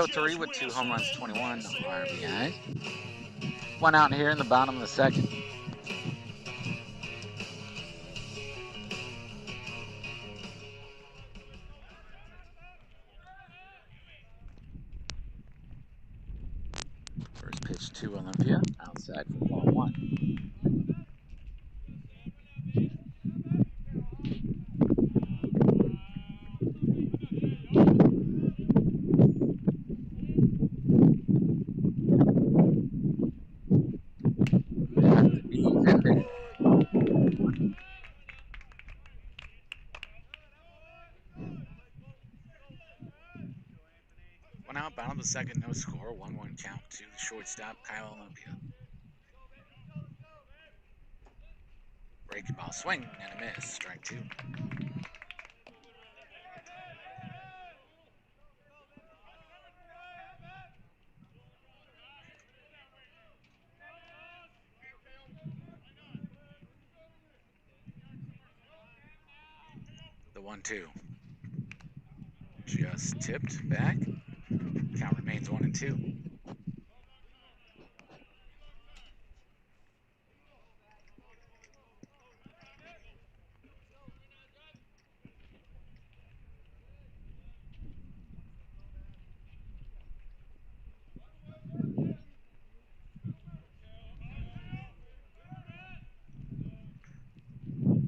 303 with 2 home runs, 21 RBIs. One out here in the bottom of the second. First pitch to Olympia, outside for ball 1. One out, bottom of the second, no score. 1-1 count to the shortstop, Kyle Olympia. Breaking ball, swing and a miss. Strike 2. The 1-2. Just tipped back. Count remains 1-2.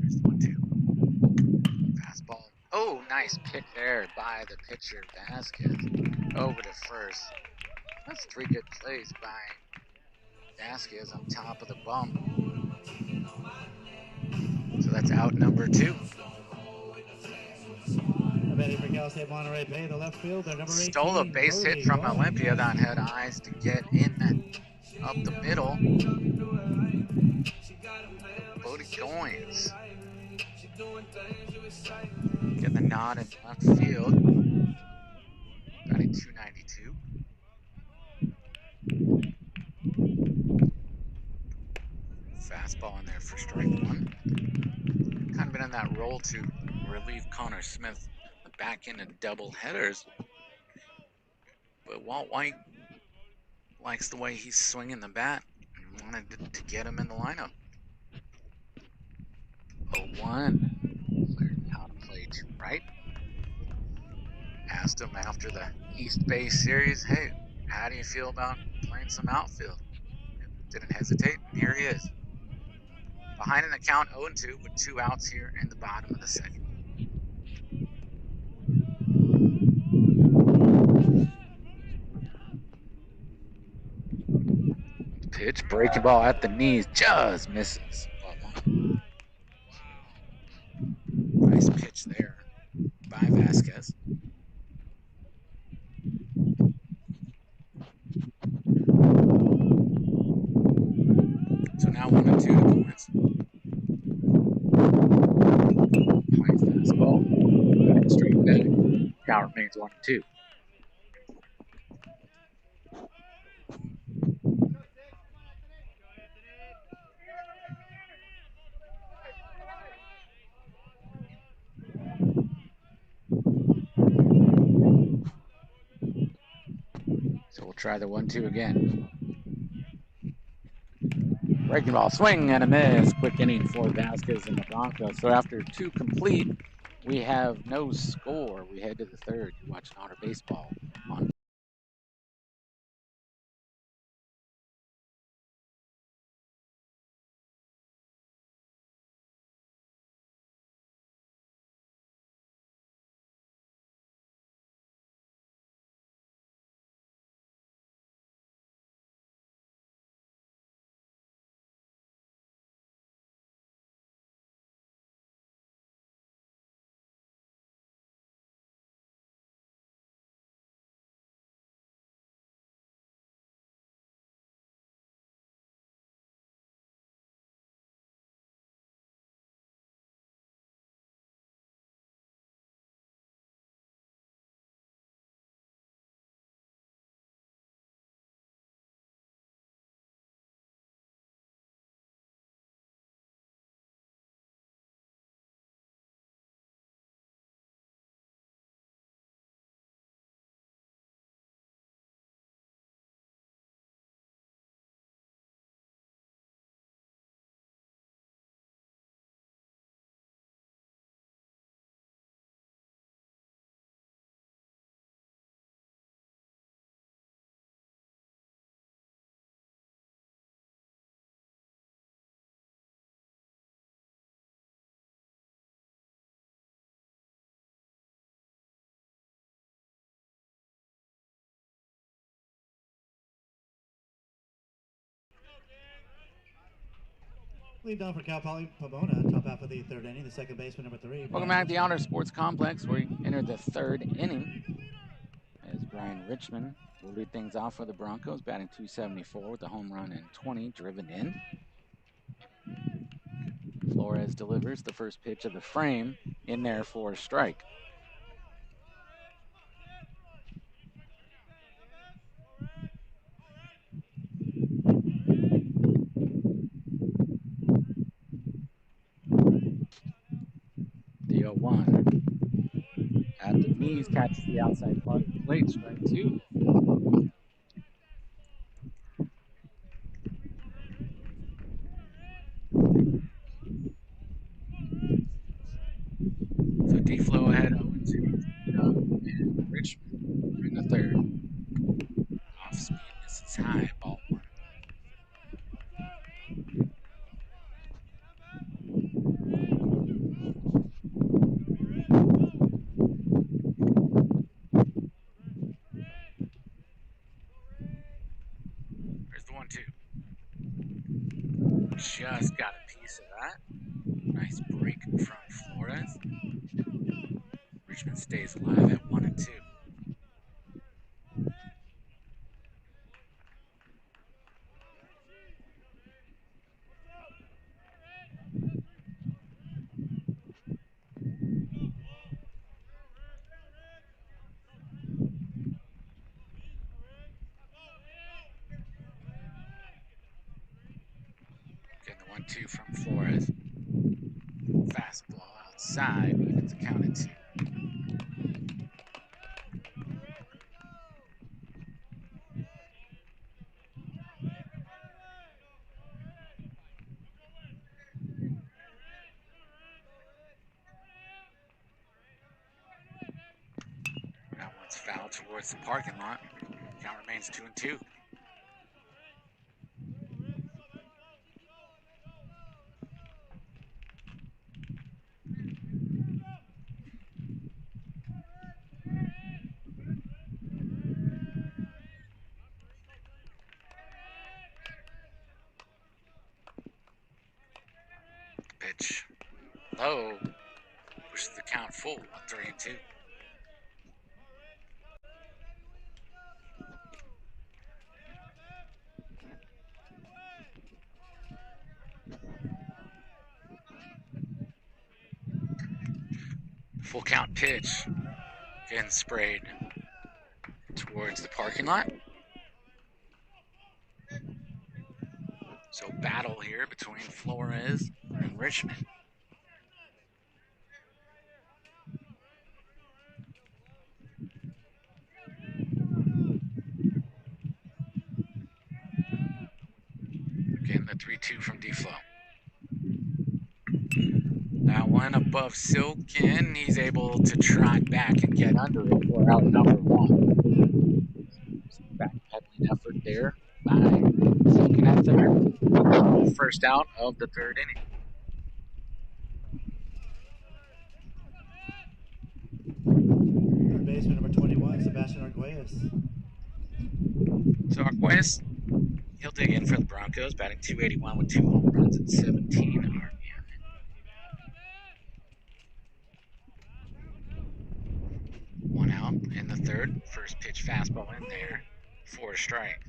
There's the 1-2. Fastball. Oh, nice pick there by the pitcher, Vasquez. Over to first. That's 3 good plays by Vasquez on top of the bump. So that's out number 2. Monterey Bay, the left fielder, number 18, stole a base hit from Olympia that had eyes to get in up the middle. Bodie Goins getting the nod in left field. Batting .292. Fastball in there for strike 1. Kind of been in that role to relieve Connor Smith back into double headers. But Walt White likes the way he's swinging the bat and wanted to get him in the lineup. 0-1. Learned how to play to right. Asked him after the East Bay series, hey, how do you feel about playing some outfield? Didn't hesitate, and here he is. Behind in the count, 0-2 with 2 outs here in the bottom of the second. Pitch, breaking ball at the knees, just misses. Nice pitch there by Vasquez. So now 1-2 to Goins. High fastball, straight back. Count remains 1-2. So we'll try the 1-2 again. Breaking ball, swing and a miss. Quick inning for Vasquez and the Broncos. So after 2 complete, we have no score. We head to the 3rd. You're watching Honor Baseball on Lead down for Cal Poly Pomona, top half of the third inning. The second baseman, number 3. Welcome back to the Outer Sports Complex. We enter the third inning as Brian Richmond will lead things off for the Broncos, batting .274 with a home run and 20 driven in. Flores delivers the first pitch of the frame in there for a strike. The 0-1. At the knees, catches the outside part of the plate, strike 2. So D-Flow ahead 0-2. And Richmond in the third. Off speed, misses high, ball 1. There's the 1-2. Just got a piece of that. Nice break from Flores. Richmond stays alive at 1-2. Getting the 1-2 from Flores. Fastball outside, evens the count at 2. That one's fouled towards the parking lot. Count remains 2-2. Pitch low, pushes the count full on 3-2. Full count pitch, getting sprayed towards the parking lot. So battle here between Flores and Richmond. Again, the 3-2 from D-Flow. That one above Silkin. He's able to trot back and get under it for out number 1. Backpedaling effort there by Silkin at third. First out of the third inning. Third baseman, number 21, Sebastian Arguelles. So Arguelles, he'll dig in for the Broncos, batting .281 with 2 home runs and 17 RBI. One out in the third. First pitch fastball in there for a strike.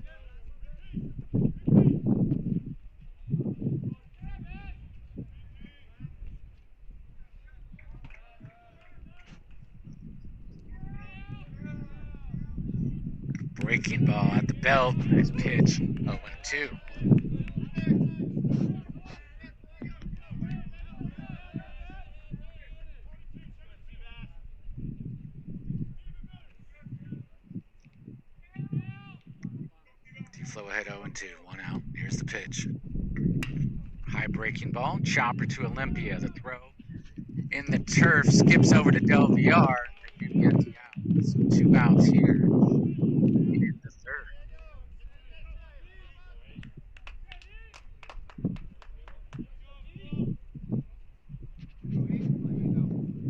Breaking ball at the belt. Nice pitch. 0-2. D-Flow ahead 0-2. One out. Here's the pitch. High breaking ball. Chopper to Olympia. The throw in the turf. Skips over to Del Villar. They do get the out. So 2 outs here in the third.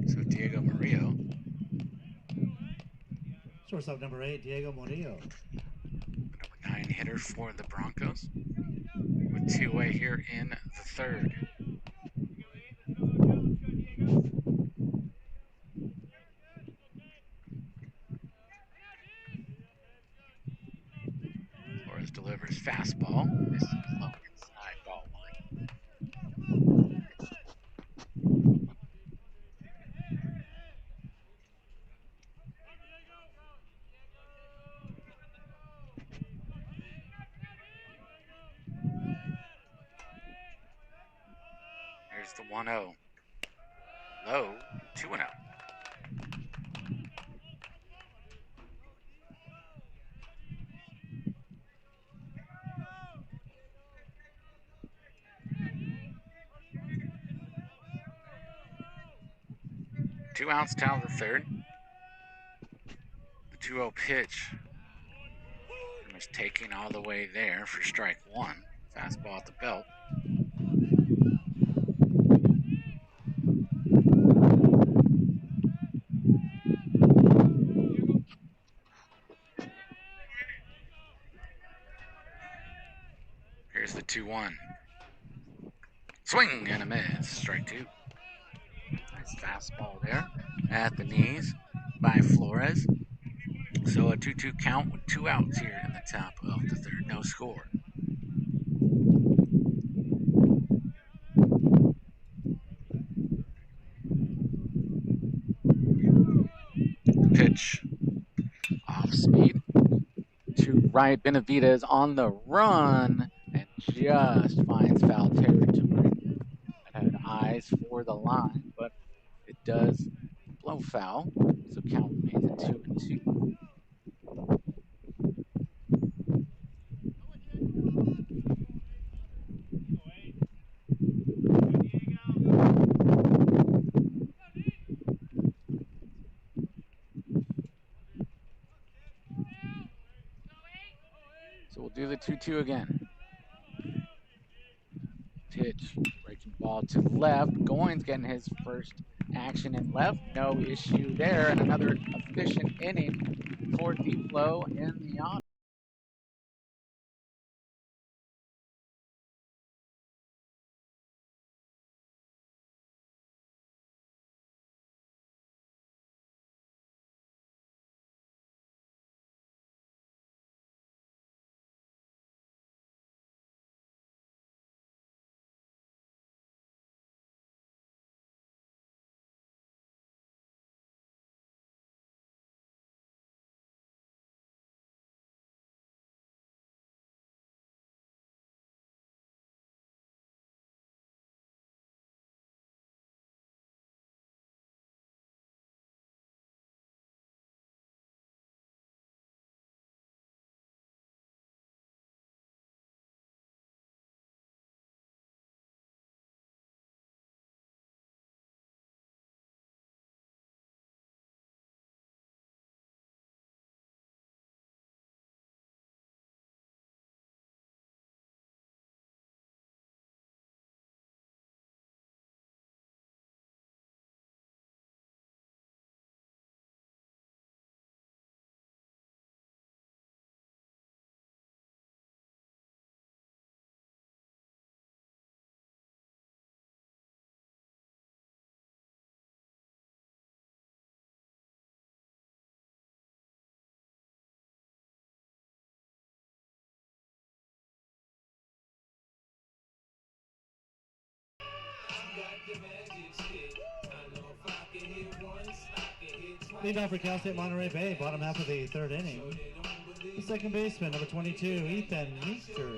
So Diego Murillo. Shortstop, number 8, Diego Murillo. Number 9 line hitter for the Broncos with 2 away here in the third. Flores delivers fastball. This is low inside, ball one. Here's the 1-0. Low, 2-0. Two outs, top of the third. The 2-0 pitch. Pretty much taking all the way there for strike one. Fastball at the belt. Here's the 2-1. Swing and a miss. Strike two. Nice fastball there at the knees by Flores. So a 2-2 count with 2 outs here in the top of the third. No score. Pitch off speed to right. Benavidez on the run and just finds foul territory. I had eyes for the line, but it does blow foul. So count remains at 2-2. So we'll do the 2-2 again. Pitch, breaking ball to left. Goins getting his first action in left. No issue there. And another efficient inning for the flow in the honor. Lead off for Cal State Monterey Bay, bottom half of the third inning. The second baseman, number 22, Ethan Meeker.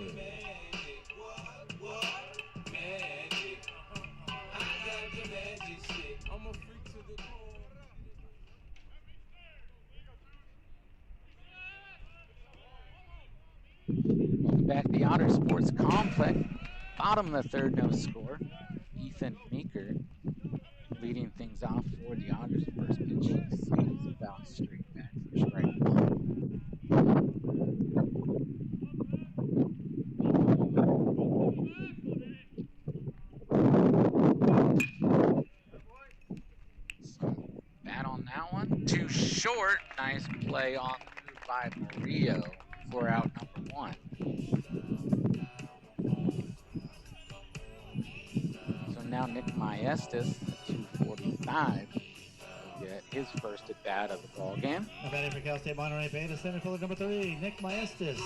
Welcome back to the Otter Sports Complex. Bottom of the third, no score. Ethan Meeker leading things off for the Otters. First pitch he sees about straight back for strike one. So bat on that one. Too short. Nice play on through by Murillo. for out number 1. So now Nick Maestas at 245 will get his first at bat of the ball game. Now batting for Cal State Monterey Bay, the center fielder number 3, Nick Maestas.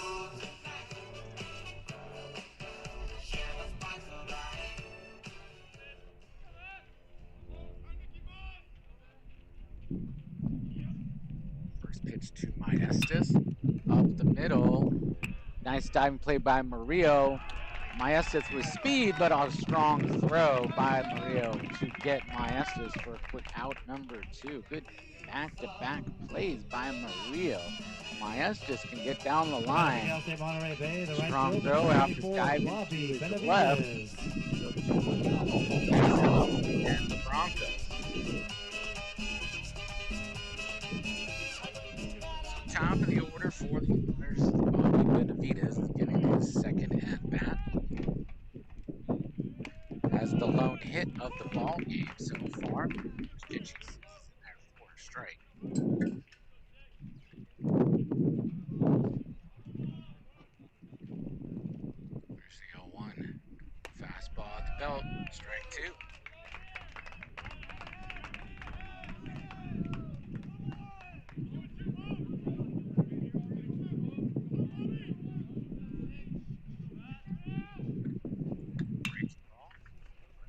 First pitch to Maestas. Up the middle. Nice diving play by Murillo. Maestas with speed, but a strong throw by Murillo to get Maestas for a quick out number 2. Good back-to-back plays by Murillo. Maestas can get down the line. Strong throw after diving to the left. And the Broncos. Top of the order for the owners. Bobby Benavidez is getting his second at bat. As the lone hit of the ball game so far. Pitch is there for a strike. There's the 0-1. Fastball at the belt. Strike 2.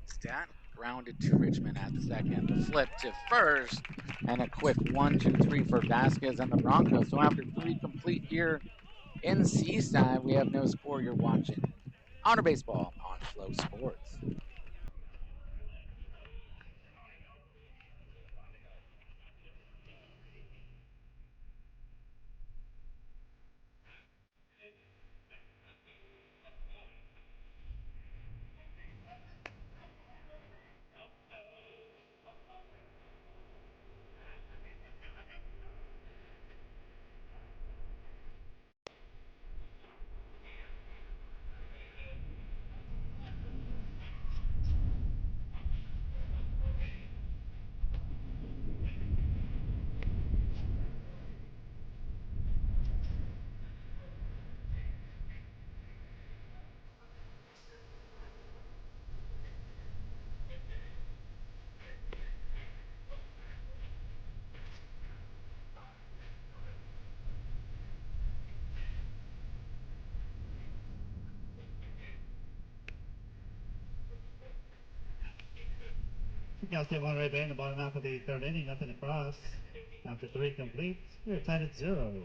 Stat grounded to Richmond at second. The flip to first, and a quick 1-2-3 for Vasquez and the Broncos. So after 3 complete here in Seaside, we have no score. You're watching Honor Baseball on Flow Sports. Cal State Monterey Bay in the bottom half of the 3rd inning, nothing across. After 3 complete, we're tied at 0.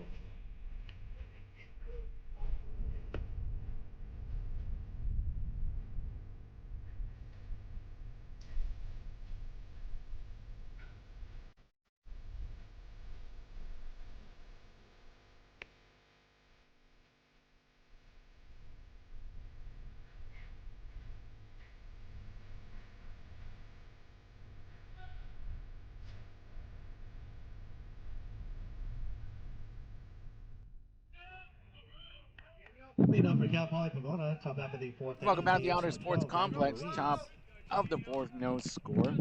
Lead off for Cal Poly Pomona, top half of the 4th. Welcome back to the Honor Sports Complex. Top of the 4th, no score.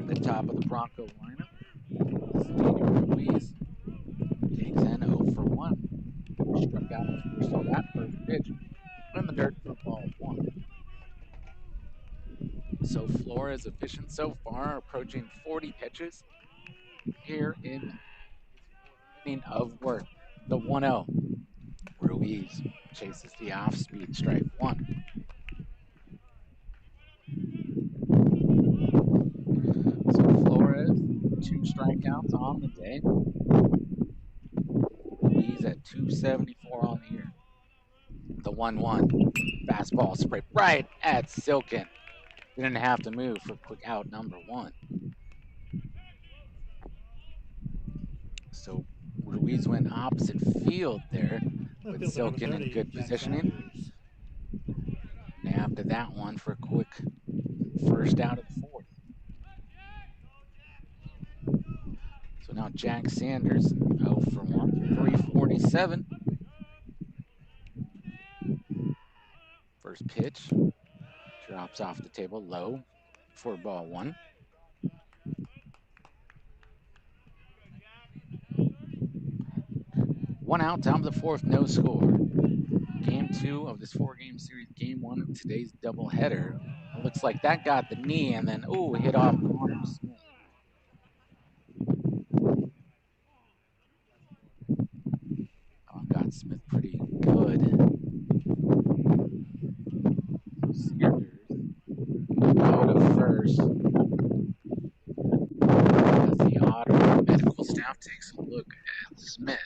The top of the Bronco lineup. Ruiz takes in 0 for 1. Struck out his first at bat, first pitch. In the dirt for ball 1. So Flores efficient so far, approaching 40 pitches here in inning of work. The 1-0. Ruiz chases the off-speed, strike 1. So Flores, 2 strikeouts on the day. Ruiz at 274 on the year. The 1-1. Fastball sprayed right at Silken. Didn't have to move for quick out number 1. So Ruiz went opposite field there with Silken in good positioning. And after that one for a quick first out of the 4th. So now Jack Sanders 0 for 1, 347. First pitch drops off the table low for ball 1. 1 out, top of the 4th, no score. Game 2 of this 4-game series, game 1 of today's doubleheader. It looks like that got the knee and then, hit off Connor Smith. Got Smith pretty good. Sanders go to first. As the Ottawa medical staff takes a look at Smith.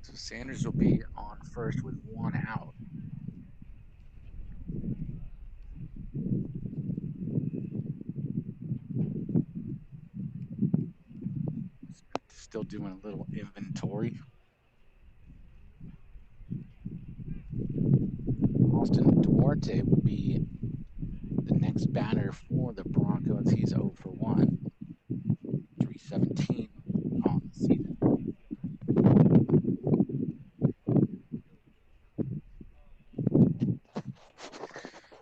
So Sanders will be on first with 1 out. Still doing a little inventory. Austin Duarte will be the next batter for the Broncos. He's 0 for 1. 317 on the season.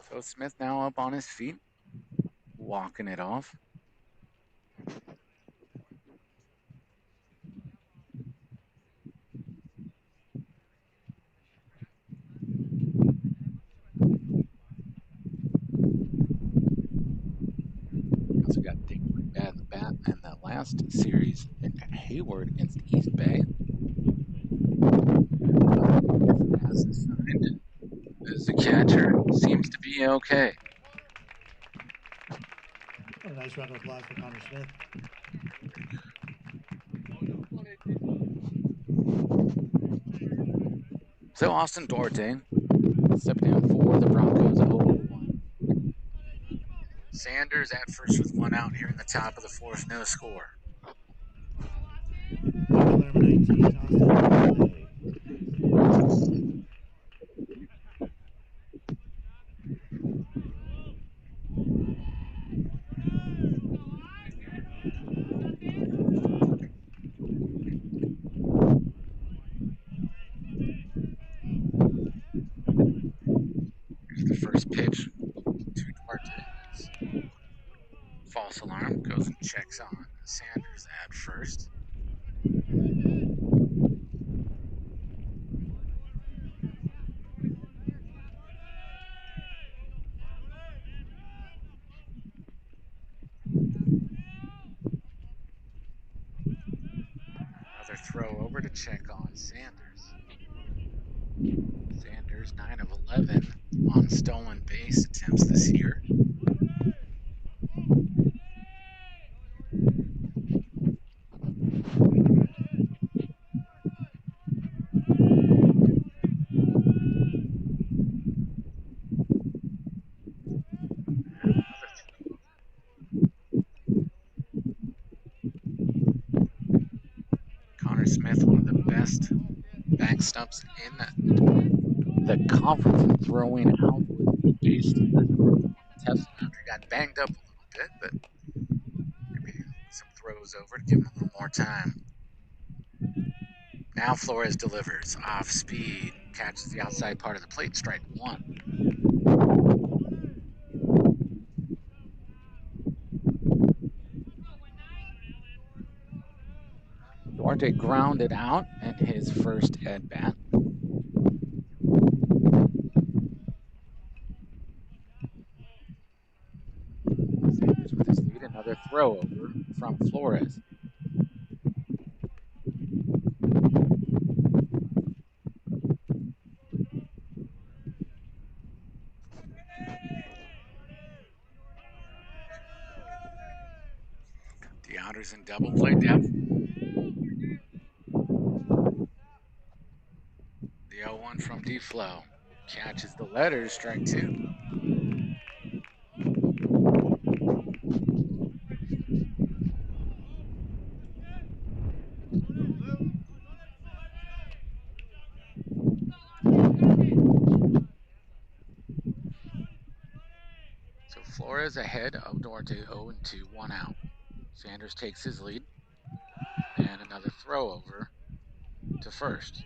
So Smith now up on his feet, walking it off. Also got Dingley bad in the bat in the last series in Hayward against East Bay. As assigned, as the catcher seems to be okay. What a nice round of applause for Connor Smith. So Austin Duarte stepping in for the Broncos 0-1. Sanders at first with 1 out here in the top of the 4th, no score. Number 19, Austin Duarte. Here's the first pitch to Duarte. False alarm, goes and checks on Sanders at first. Another throw over to check on Sanders. Sanders 9 of 11 on stolen base attempts this year. Connor Smith, one of the best backstops in the conference, and throwing out with base test after he got banged up a little bit, but maybe some throws over to give him a little more time. Now Flores delivers off speed, catches the outside part of the plate, strike 1. Duarte grounded out at his first at bat. Sanders with his lead, another throw over from Flores. The outers in double play depth. The 0-1 from D-Flow. Catches the letters, strike 2. So Flores Flores ahead of Duarte 0-2, 1 out. Sanders takes his lead. And another throw over to first.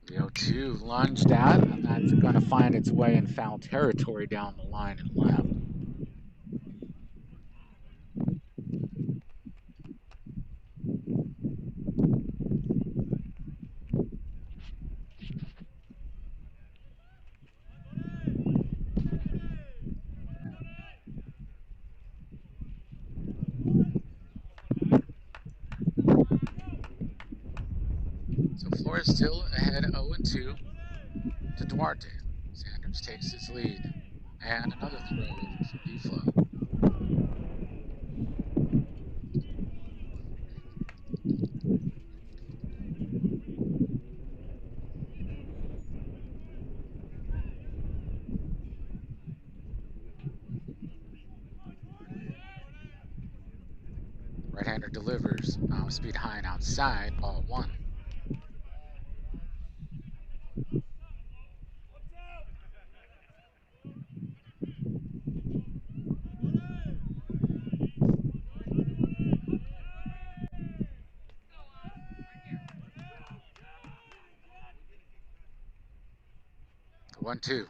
The 0-2 lunged at, and that's going to find its way in foul territory down the line and left. So Flores still ahead 0-2 to Duarte. Sanders takes his lead. And another throw over for D-Flow. Right-hander delivers. Speed high and outside. Ball 1. The 1-2.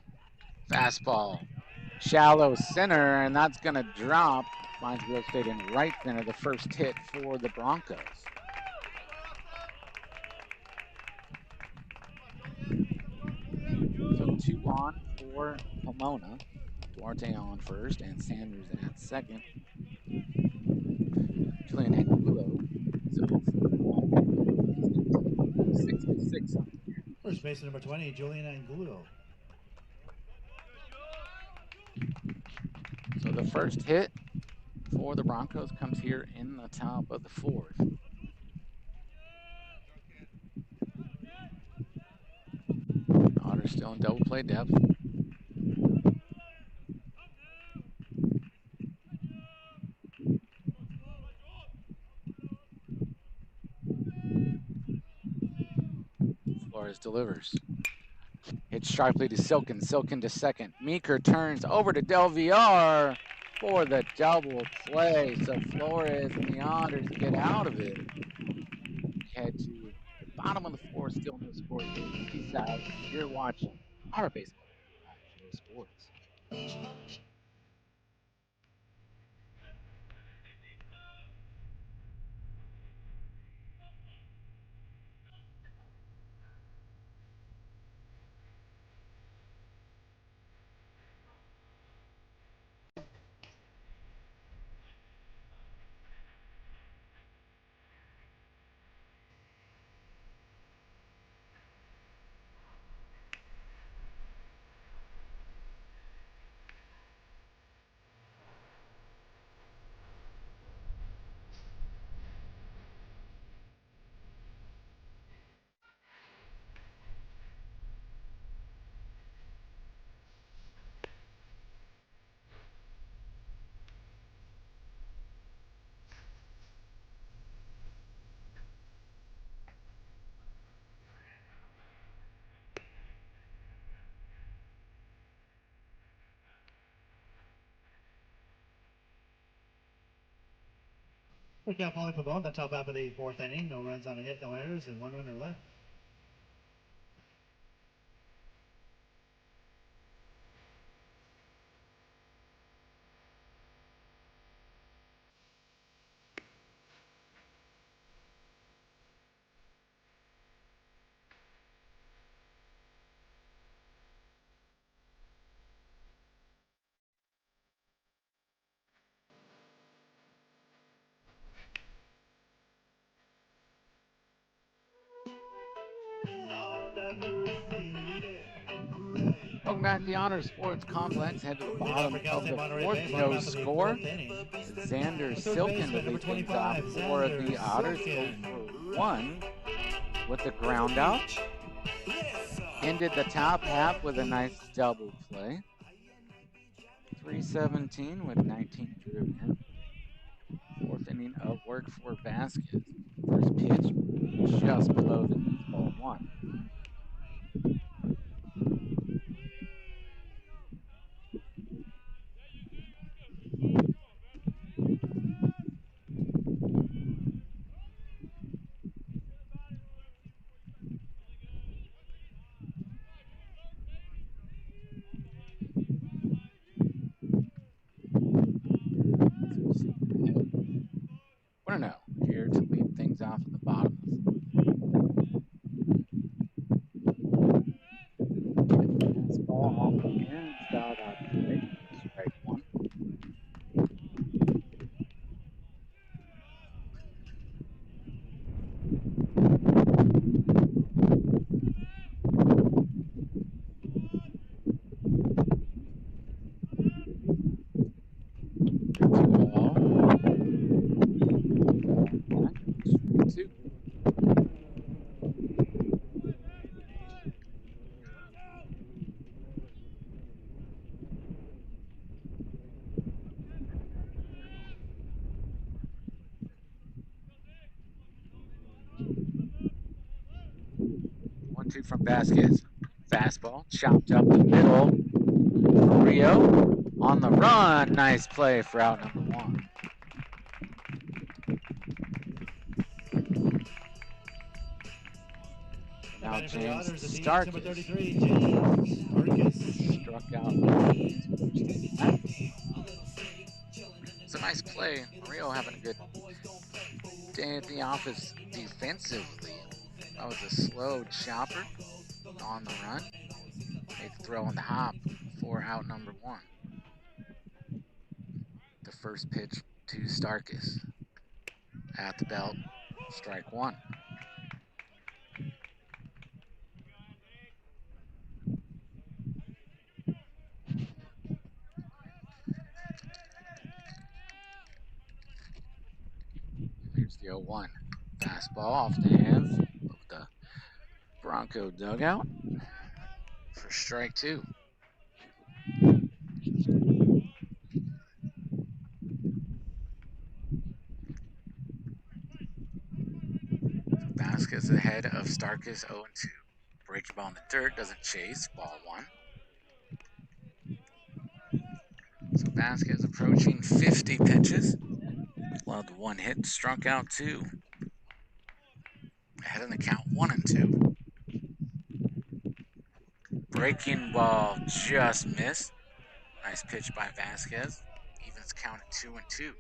Fastball. Shallow center, and that's going to drop. Finds real estate in right center, the first hit for the Broncos. So 2 on for Pomona. Duarte on first, and Sanders at second. Julian Angulo is 0 for 1. 6-6 on the year. First baseman number 20, Julian Angulo. So the first hit for the Broncos comes here in the top of the 4th. Otters still in double play depth. Flores delivers. Hits sharply to Silken. Silken to second. Meeker turns over to Del Villar for the double play. So Flores and the Otters get out of it. Head to the bottom of the 4th, still no score. Peace out. You're watching our baseball at Sports. Quick out Paulie Pavone, the top half of the 4th inning. No runs on a hit, no errors, and 1 runner left. Welcome back to the Honor Sports Complex. Head to the bottom of the 4th. No score. Xander Silken to lead things off for the Otters. 0 for 1 with the ground out. Ended the top half with a nice double play. 3:17 with 19 driven in. Fourth inning of work for Vasquez. First pitch just below the knees, ball one. Bueno here to lead things off in the bottom. Fastball off the end, fouled out to right. Strike one. Ball. Strike two. 1-2 from Vasquez. Fastball chopped up the middle. Rio on the run. Nice play for out number one. Now James Starkis struck out. It's a nice play. Rio having a good day at the office defensively. That was a slow chopper on the run. Made the throw on the hop for out number one. The first pitch to Starkis. At the belt, strike one. Here's the 0-1. Fastball off the hands of the Bronco dugout for strike two. Vasquez ahead of Starkis 0-2. Breaking ball in the dirt, doesn't chase, ball one. So Vasquez approaching 50 pitches. Allowed one hit, struck out two. Ahead in the count 1-2. Breaking ball just missed. Nice pitch by Vasquez. Evens count at 2-2.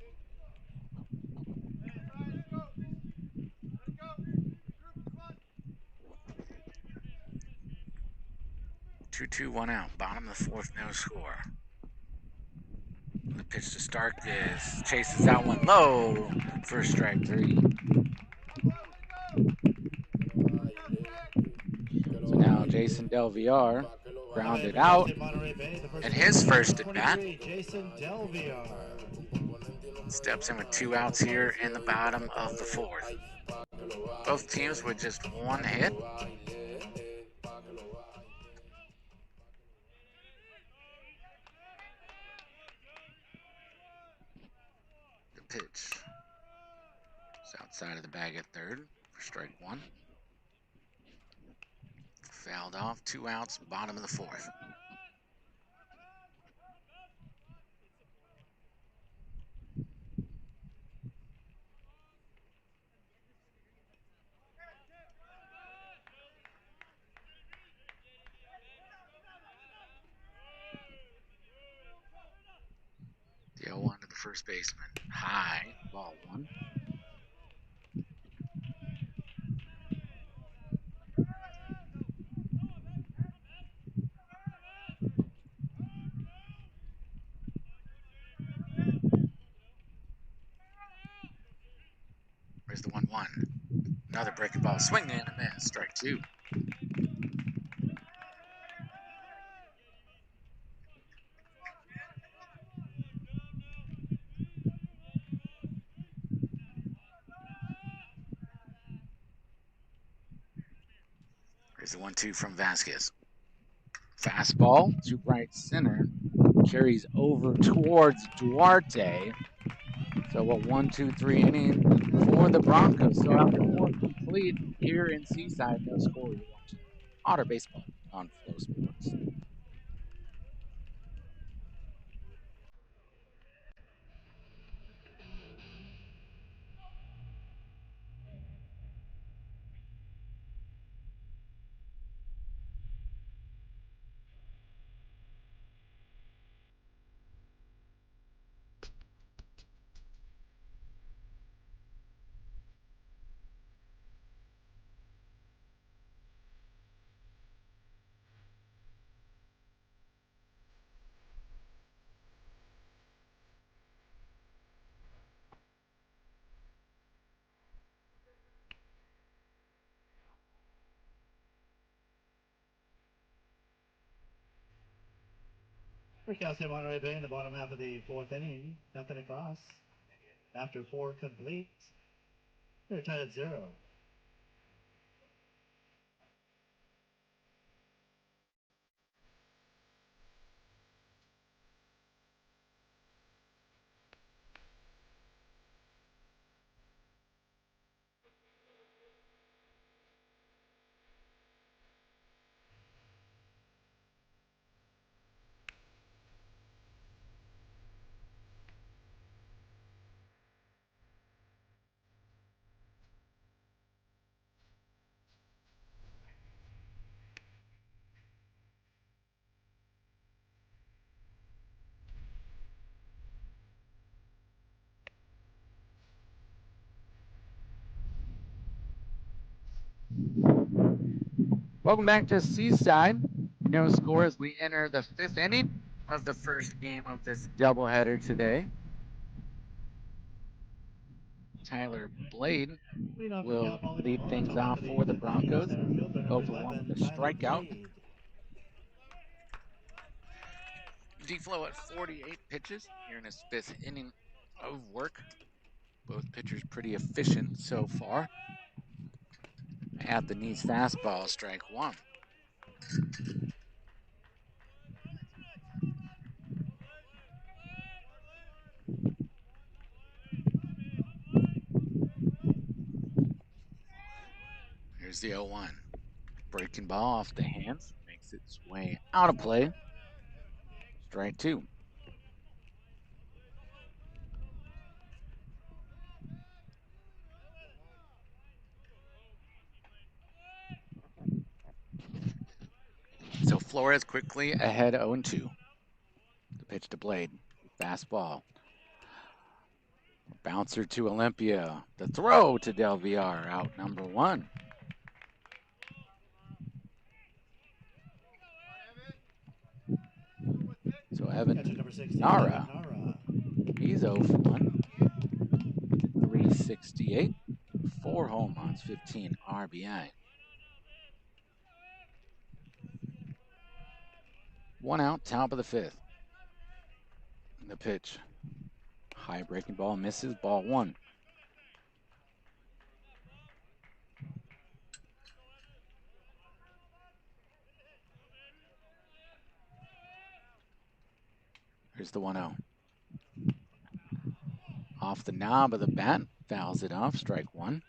2-2, 1 out. Bottom of the fourth, no score. The pitch to Starkis. Chases out one low for strike three. So now Jason Del Villar grounded out in his first at bat. Steps in with 2 outs here in the bottom of the fourth. Both teams with just one hit. The pitch is outside of the bag at third for strike one. Fouled off, 2 outs, bottom of the fourth. The 0-1 to the first baseman. High, ball one. There's the 1-1. Another breaking ball, swinging and a miss, strike two. There's the 1-2 from Vasquez. Fastball to right center. carries over towards Duarte. So a 1-2-3 inning for the Broncos. So after 4 complete here in Seaside, no score. You're watching Otter Baseball on Flow Sports. For Cal State Monterey Bay in the bottom half of the fourth inning, nothing across. After 4 complete, they're tied at 0. Welcome back to Seaside. No score as we enter the 5th inning of the first game of this doubleheader today. Tyler Blade will lead things off for the Broncos. 0 for 1 with a strikeout. D-Flow at 48 pitches here in his 5th inning of work. Both pitchers pretty efficient so far. At the knees fastball, strike 1. Here's the 0-1. Breaking ball off the hands, makes its way out of play. Strike 2. So Flores quickly ahead 0-2. The pitch to Blade. Fastball. Bouncer to Olympia. The throw to Del Villar. Out number 1. So Evan Nara. He's 0 for 1. 368. 4 home runs, 15 RBI. 1 out, top of the 5th. The pitch. High breaking ball misses, ball 1. Here's the 1-0. Off the knob of the bat, fouls it off, strike 1.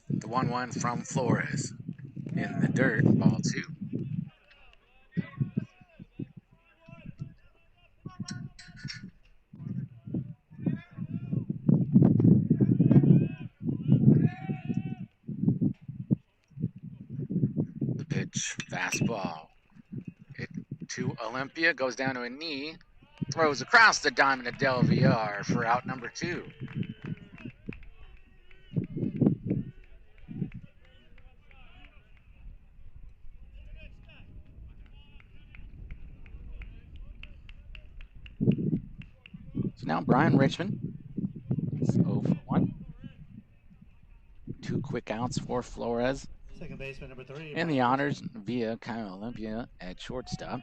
The 1-1 from Flores. In the dirt, ball 2. The pitch, fastball. It to Olympia, goes down to a knee, throws across the diamond to Del Villar for out number 2. So now Brian Richmond is 0 for 1. 2 quick outs for Flores. Second baseman number 3. And the honors via Kyle Olympia at shortstop.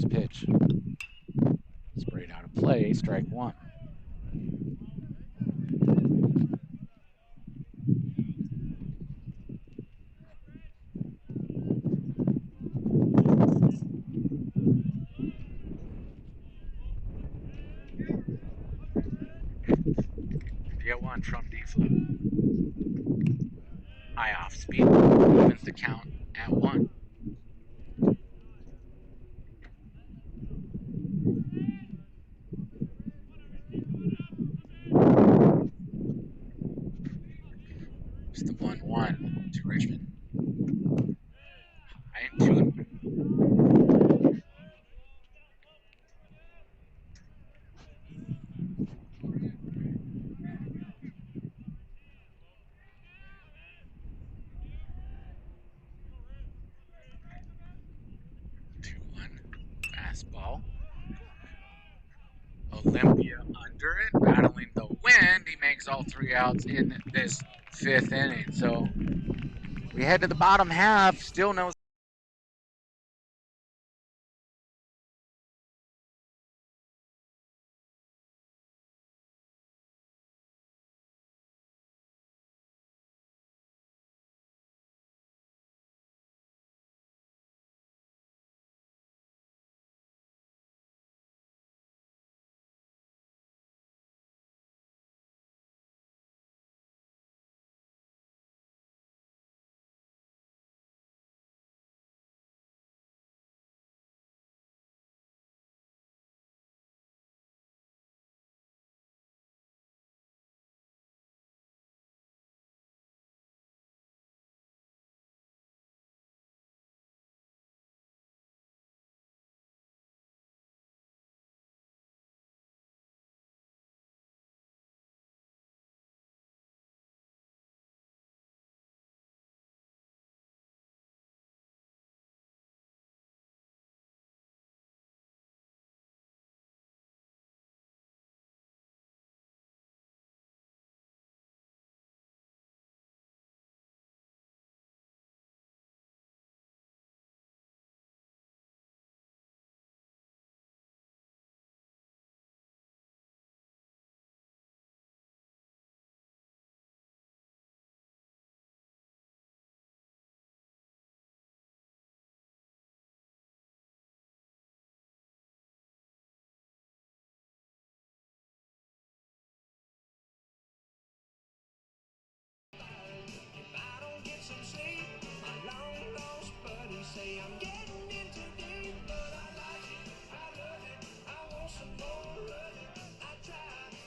First pitch. Sprayed out of play, strike one. Get one from D-Flow. High off speed. Opens the count at 1. It's the 1-1 to Richmond. High and 2-1. 2-1. Fastball. Olympia under it, battling the wind. He makes all 3 outs in this 5th inning. So we head to the bottom half. Still no.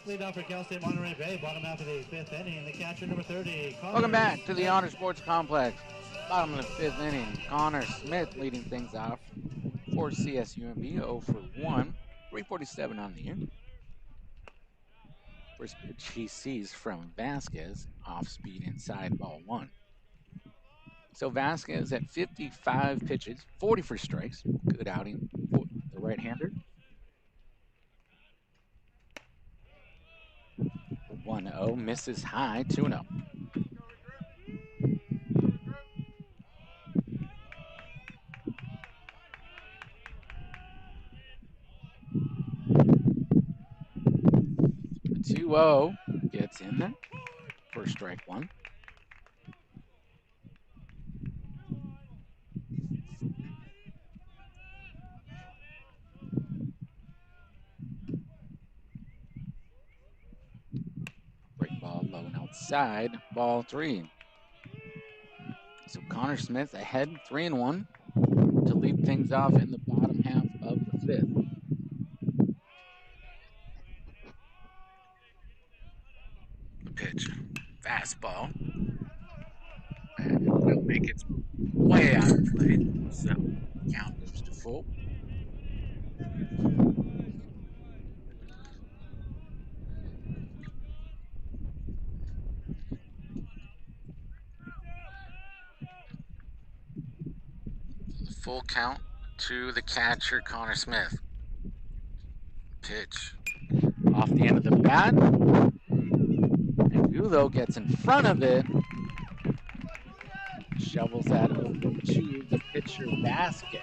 Lead off for Cal State Monterey Bay, bottom half of the 5th inning. The catcher, number 30, Connor. Welcome back to the Honor Sports Complex. Bottom of the 5th inning. Connor Smith leading things off for CSUMB. 0 for 1. 347 on the year. First pitch he sees from Vasquez. Off speed inside, ball 1. So Vasquez at 55 pitches, 40 for strikes. Good outing for the right-hander. 1-0, misses high, 2-0. The 2-0 gets in there for strike 1. Break ball low and outside, ball 3. So Connor Smith ahead 3-1 to lead things off in the bottom half of the 5th. The pitch, fastball. And will make its way out of play. So count goes to full. Full count to the catcher, Connor Smith. Pitch off the end of the bat. And Gulo gets in front of it. Shovels that over to the pitch pitcher Vasquez.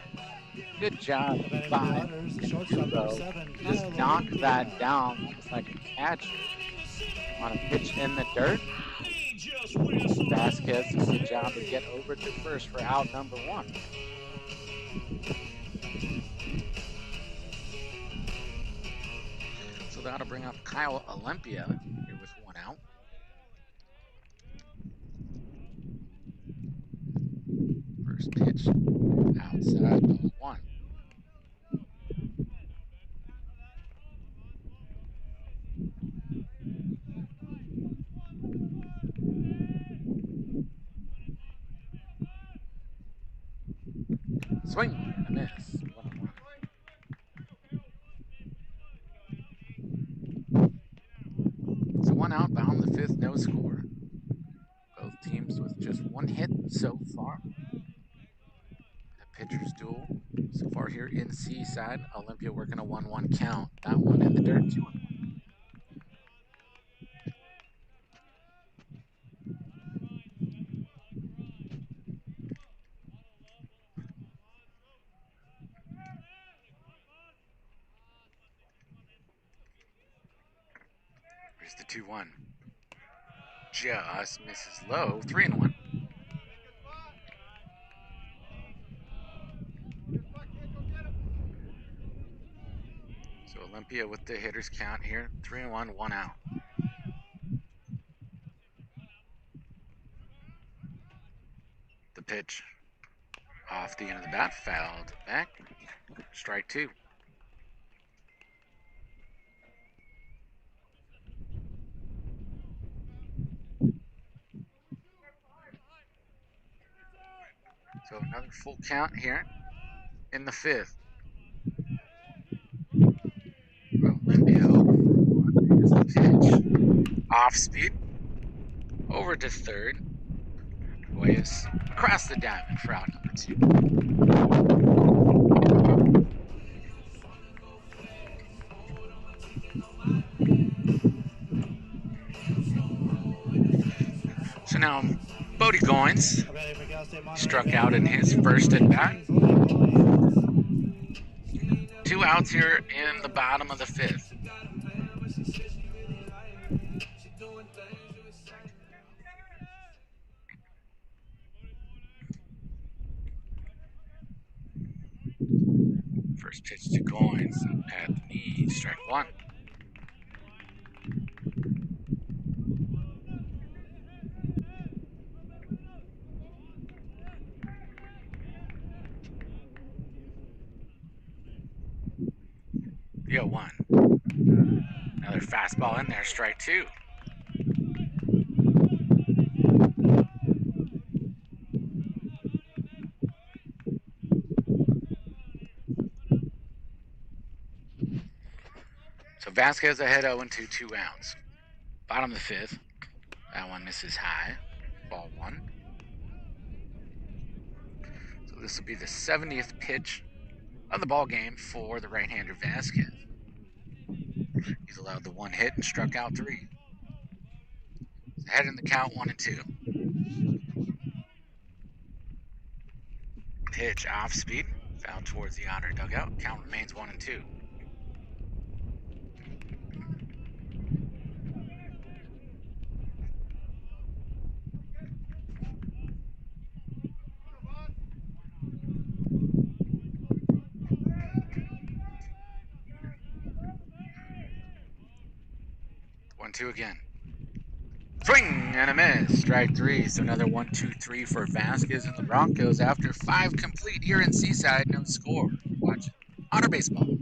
Good job Defending for the by Hunters, the shortstop number Pindubo 7, to just Kyle knock that Olympia. down almost like a catcher on a pitch in the dirt. Vasquez does a good job to get over to first for out number 1. So that'll bring up Kyle Olympia here with 1 out. First pitch outside, ball 1. Swing and a miss. 1-1. So 1 out, bottom of the 5th, no score. Both teams with just 1 hit so far. The pitcher's duel so far here in Seaside. Olympia working a 1-1 count. That one in the dirt, 2-1. Here's the 2-1. Just misses low, 3-1. So Olympia with the hitters count here, 3-1, 1 out. The pitch off the end of the bat, fouled back. Strike 2. So another full count here in the 5th. Olympia here's the pitch. Off speed. Over to third. Reyes across the diamond for out number 2. So now Bodie Goins struck out in his first at bat. 2 outs here in the bottom of the 5th. First pitch to Goins at the knee, strike 1. The 0-1. Another fastball in there, strike 2. So Vasquez ahead 0-2, 2 outs. Bottom of the 5th. That one misses high. Ball 1. So this will be the 70th pitch of the ball game for the right-hander Vasquez. He's allowed the 1 hit and struck out 3. He's ahead in the count 1-2. Pitch off speed, foul towards the outer dugout. Count remains 1-2. One, two again. Swing and a miss. Strike 3. So another 1-2-3 for Vasquez and the Broncos after 5 complete here in Seaside. No score. Watch Honor Baseball.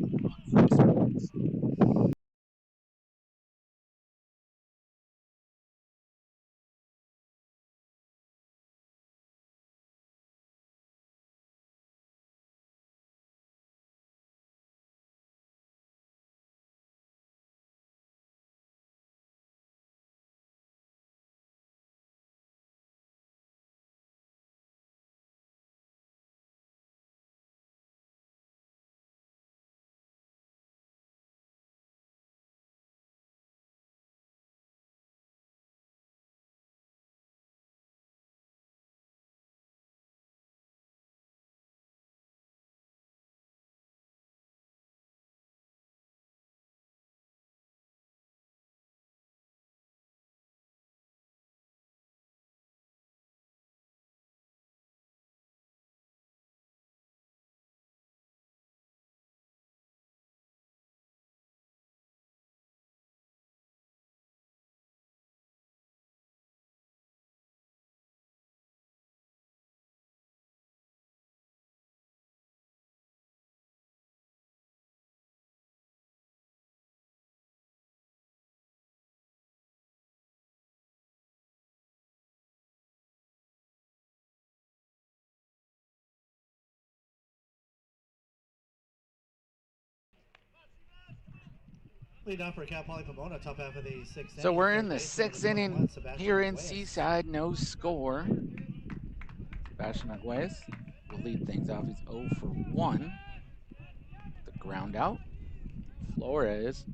Lead off for Cal Poly Pomona, top half of the sixth So inning. we're in the sixth inning here in Seaside. No score. Sebastian Arguelles will lead things off. He's 0 for 1. The ground out. Flores,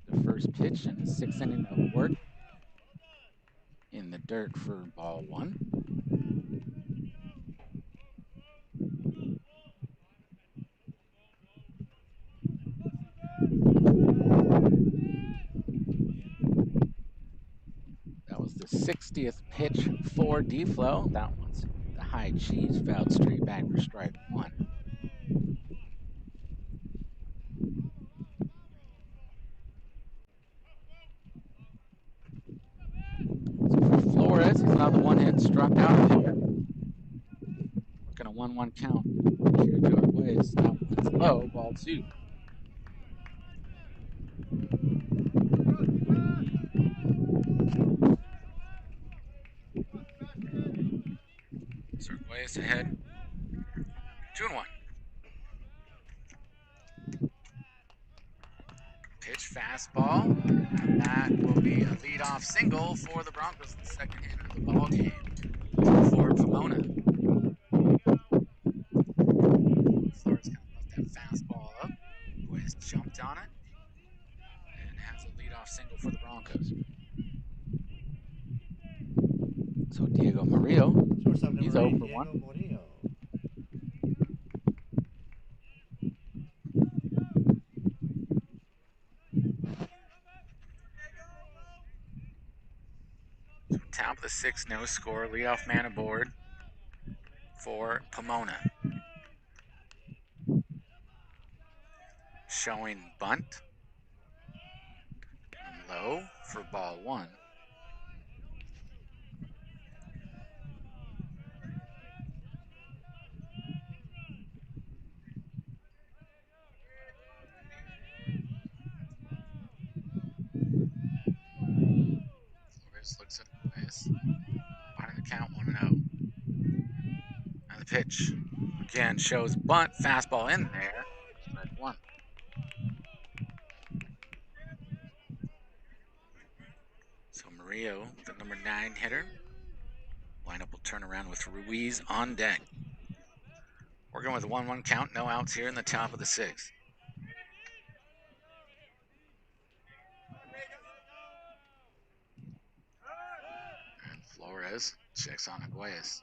the first pitch in the sixth inning of work, in the dirt for ball 1. That was the 60th pitch for D-Flow. That one's the high cheese, fouled straight back for strike 1. So for Flores, he's allowed the one hit, struck out here. Working a 1-1 count here to Arguelles. That one's low, ball 2. So Arguelles ahead. 2-1. Pitch fastball. That will be a leadoff single for the Broncos in the second hit of the ball game for Pomona. Flores kind of left that fastball up. Arguelles jumped on it and has a leadoff single for the Broncos. So Diego Murillo, he's 0 for 1. Top of the sixth, no score. Leadoff man aboard for Pomona. Showing bunt. Low for ball 1. Flores looks at Arguelles. Finding the count 1-0. And the pitch again shows bunt, fastball in there. Strike 1. So Murillo, the number 9 hitter. Lineup will turn around with Ruiz on deck. Working with a 1-1 count, no outs here in the top of the sixth. And Flores checks on Arguelles.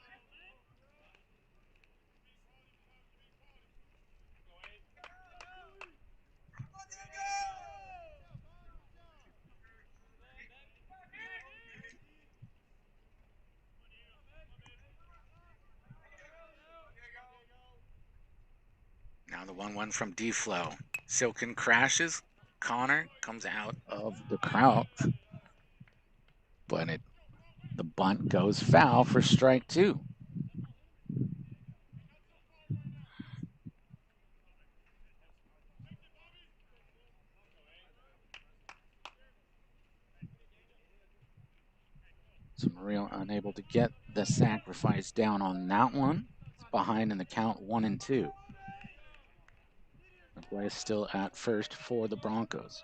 Now the 1-1 from D-Flow. Silken crashes. Connor comes out of the crowd. But the bunt goes foul for strike 2. So Murillo unable to get the sacrifice down on that one. It's behind in the count 1-2. Arguelles still at first for the Broncos.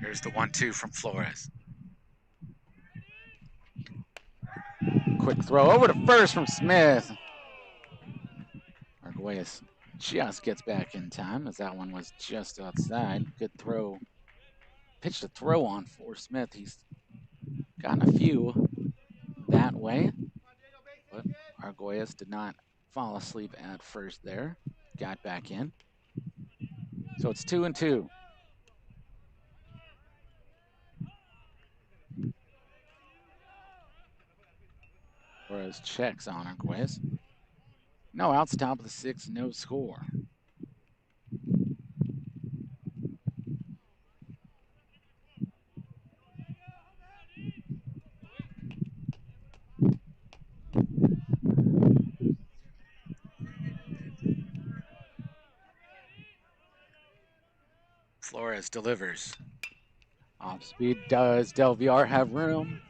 Here's the 1-2 from Flores. Quick throw over to first from Smith. Arguelles just gets back in time as that one was just outside. Good throw. Pitch to throw on for Smith. He's gotten a few that way. But Arguelles did not fall asleep at first there. Got back in. So it's 2-2. Flores checks on Arguelles. No outs, top of the sixth, no score. Flores delivers. Off speed. Does Del Villar have room?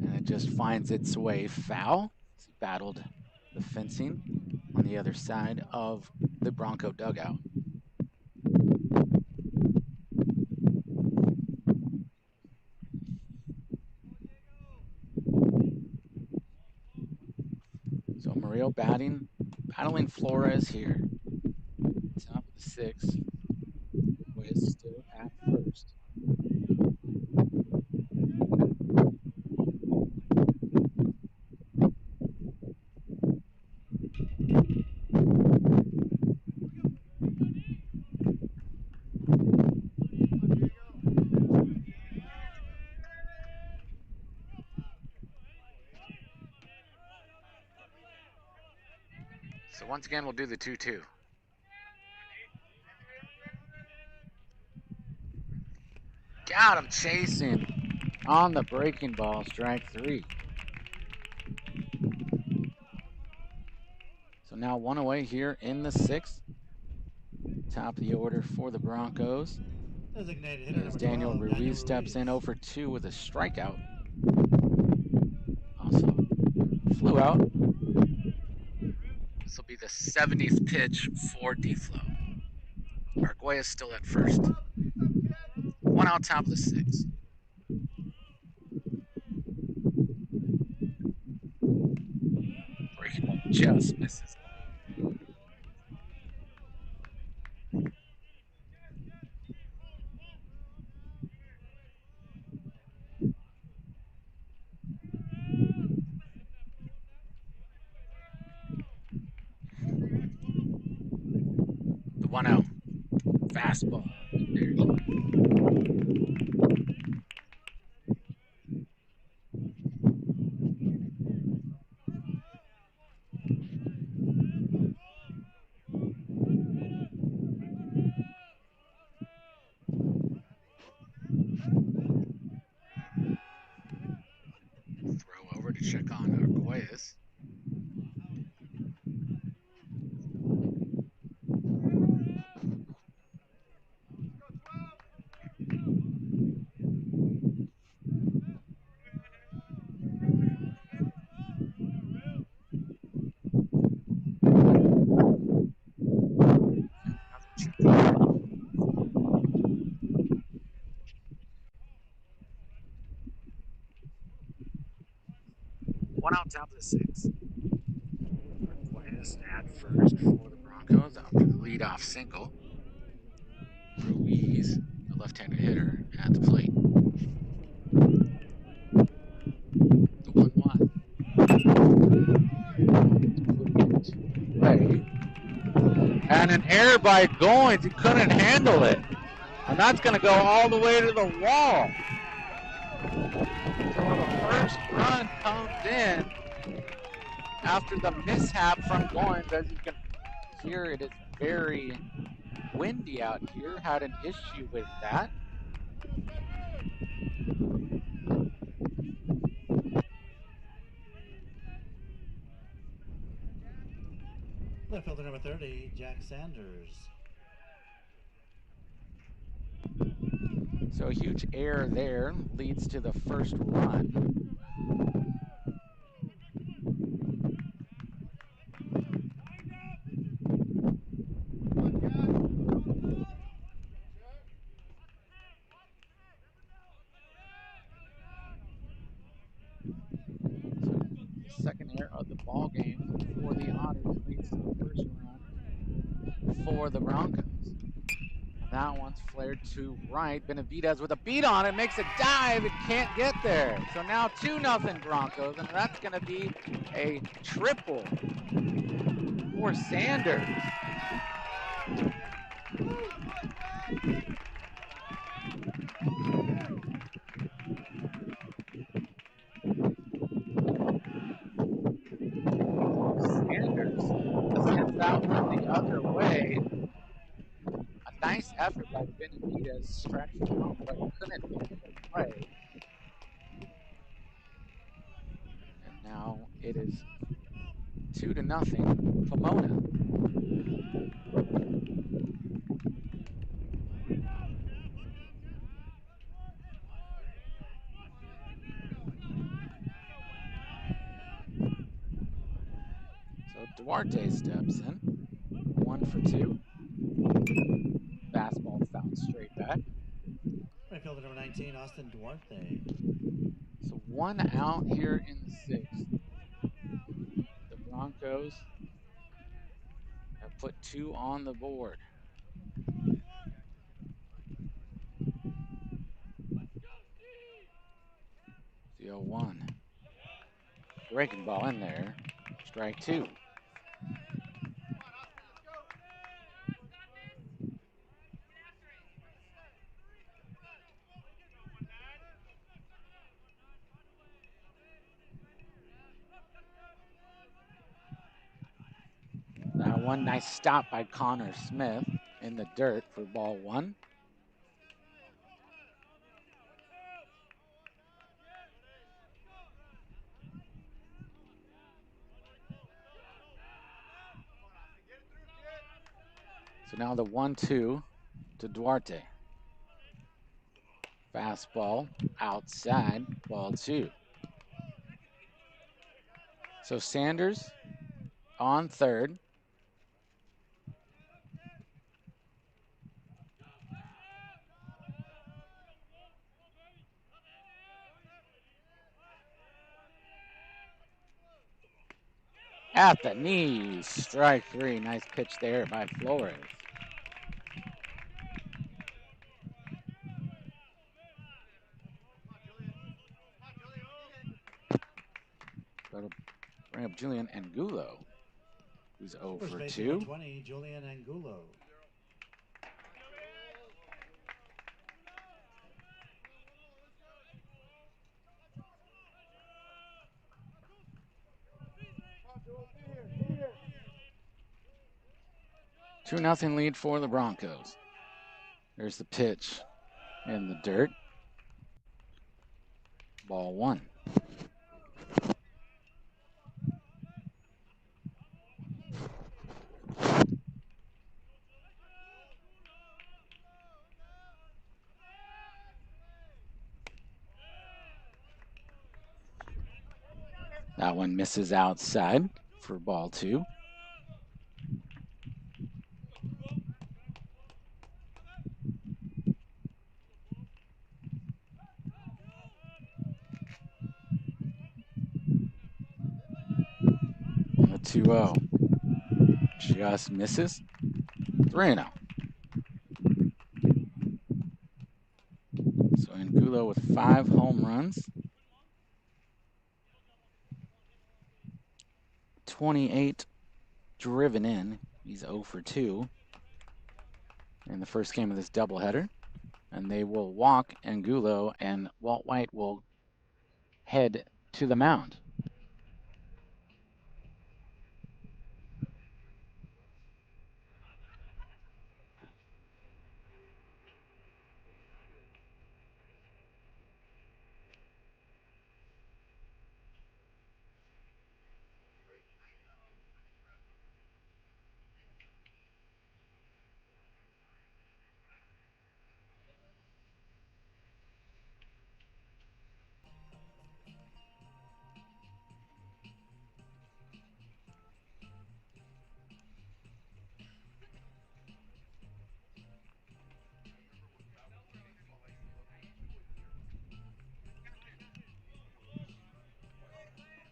And it just finds its way foul. It's battled the fencing on the other side of the Bronco dugout. So Murillo battling Flores here. Top of the sixth. Is still at first. So once again, we'll do the 2-2. Got him chasing on the breaking ball, strike 3. So now 1 away here in the 6th. Top of the order for the Broncos. Designated hitter As number Daniel 12, Ruiz steps Ruiz. in 0 for 2 with a strikeout. Also flew out. This will be the 70th pitch for D-Flow. Arguelles still at first. 1 out, top of the 6th. Breaking ball just misses. The 1-0 fastball. Throw over to check on Arguelles. One out, top of the 6th. Arguelles at first for the Broncos after the leadoff single. Ruiz, the left-handed hitter, at the plate. The 1-1. Play. And an error by Goins. He couldn't handle it. And that's going to go all the way to the wall. So the first run comes in after the mishap from Goins. As you can hear, it is very windy out here. Had an issue with that. Left fielder number 30, Jack Sanders. So a huge error there leads to the first run. So second error of the ball game for the Otters leads to the first run for the Broncos. That one's flared to right. Benavidez with a beat on it, makes a dive, it can't get there. So now 2-0 Broncos, and that's going to be a triple for Sanders. Sanders sends that one the other way. A nice effort by Benavidez, stretched out, but couldn't make the play. And now it is 2-0 Pomona. Duarte steps in. 1 for 2. Fastball fouled straight back. Right fielder number 19, Austin Duarte. So 1 out here in the 6th. The Broncos have put 2 on the board. The 0-1. Breaking ball in there. Strike 2. That one nice stop by Connor Smith in the dirt for ball 1. So now the 1-2 to Duarte. Fastball outside, ball 2. So Sanders on third. At the knees, strike 3. Nice pitch there by Flores. That'll bring up Julian Angulo, who's 0 First for base 2. 120, Julian Angulo. Two nothing lead for the Broncos. There's the pitch in the dirt. Ball 1. That one misses outside for ball 2. And the 2-0 just misses. 3-0. So Angulo with 5 home runs. 28 driven in. He's 0 for 2 in the first game of this doubleheader. And they will walk Angulo, and Walt White will head to the mound.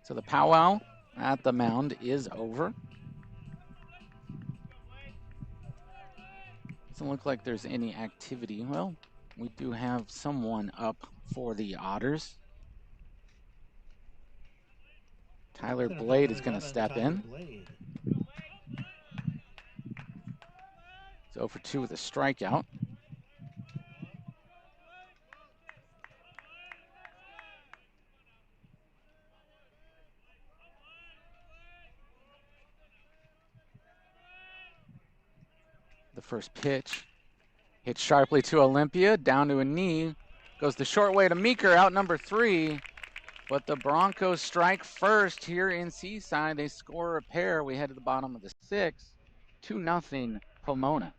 So the powwow at the mound is over. Doesn't look like there's any activity. Well, we do have someone up for the Otters. Tyler Blade is going to step in. Blade. He's 0 for 2 with a strikeout. The first pitch hit sharply to Olympia, down to a knee. Goes the short way to Meeker, out number 3. But the Broncos strike first here in Seaside. They score a pair. We head to the bottom of the 6th. 2-0 Pomona.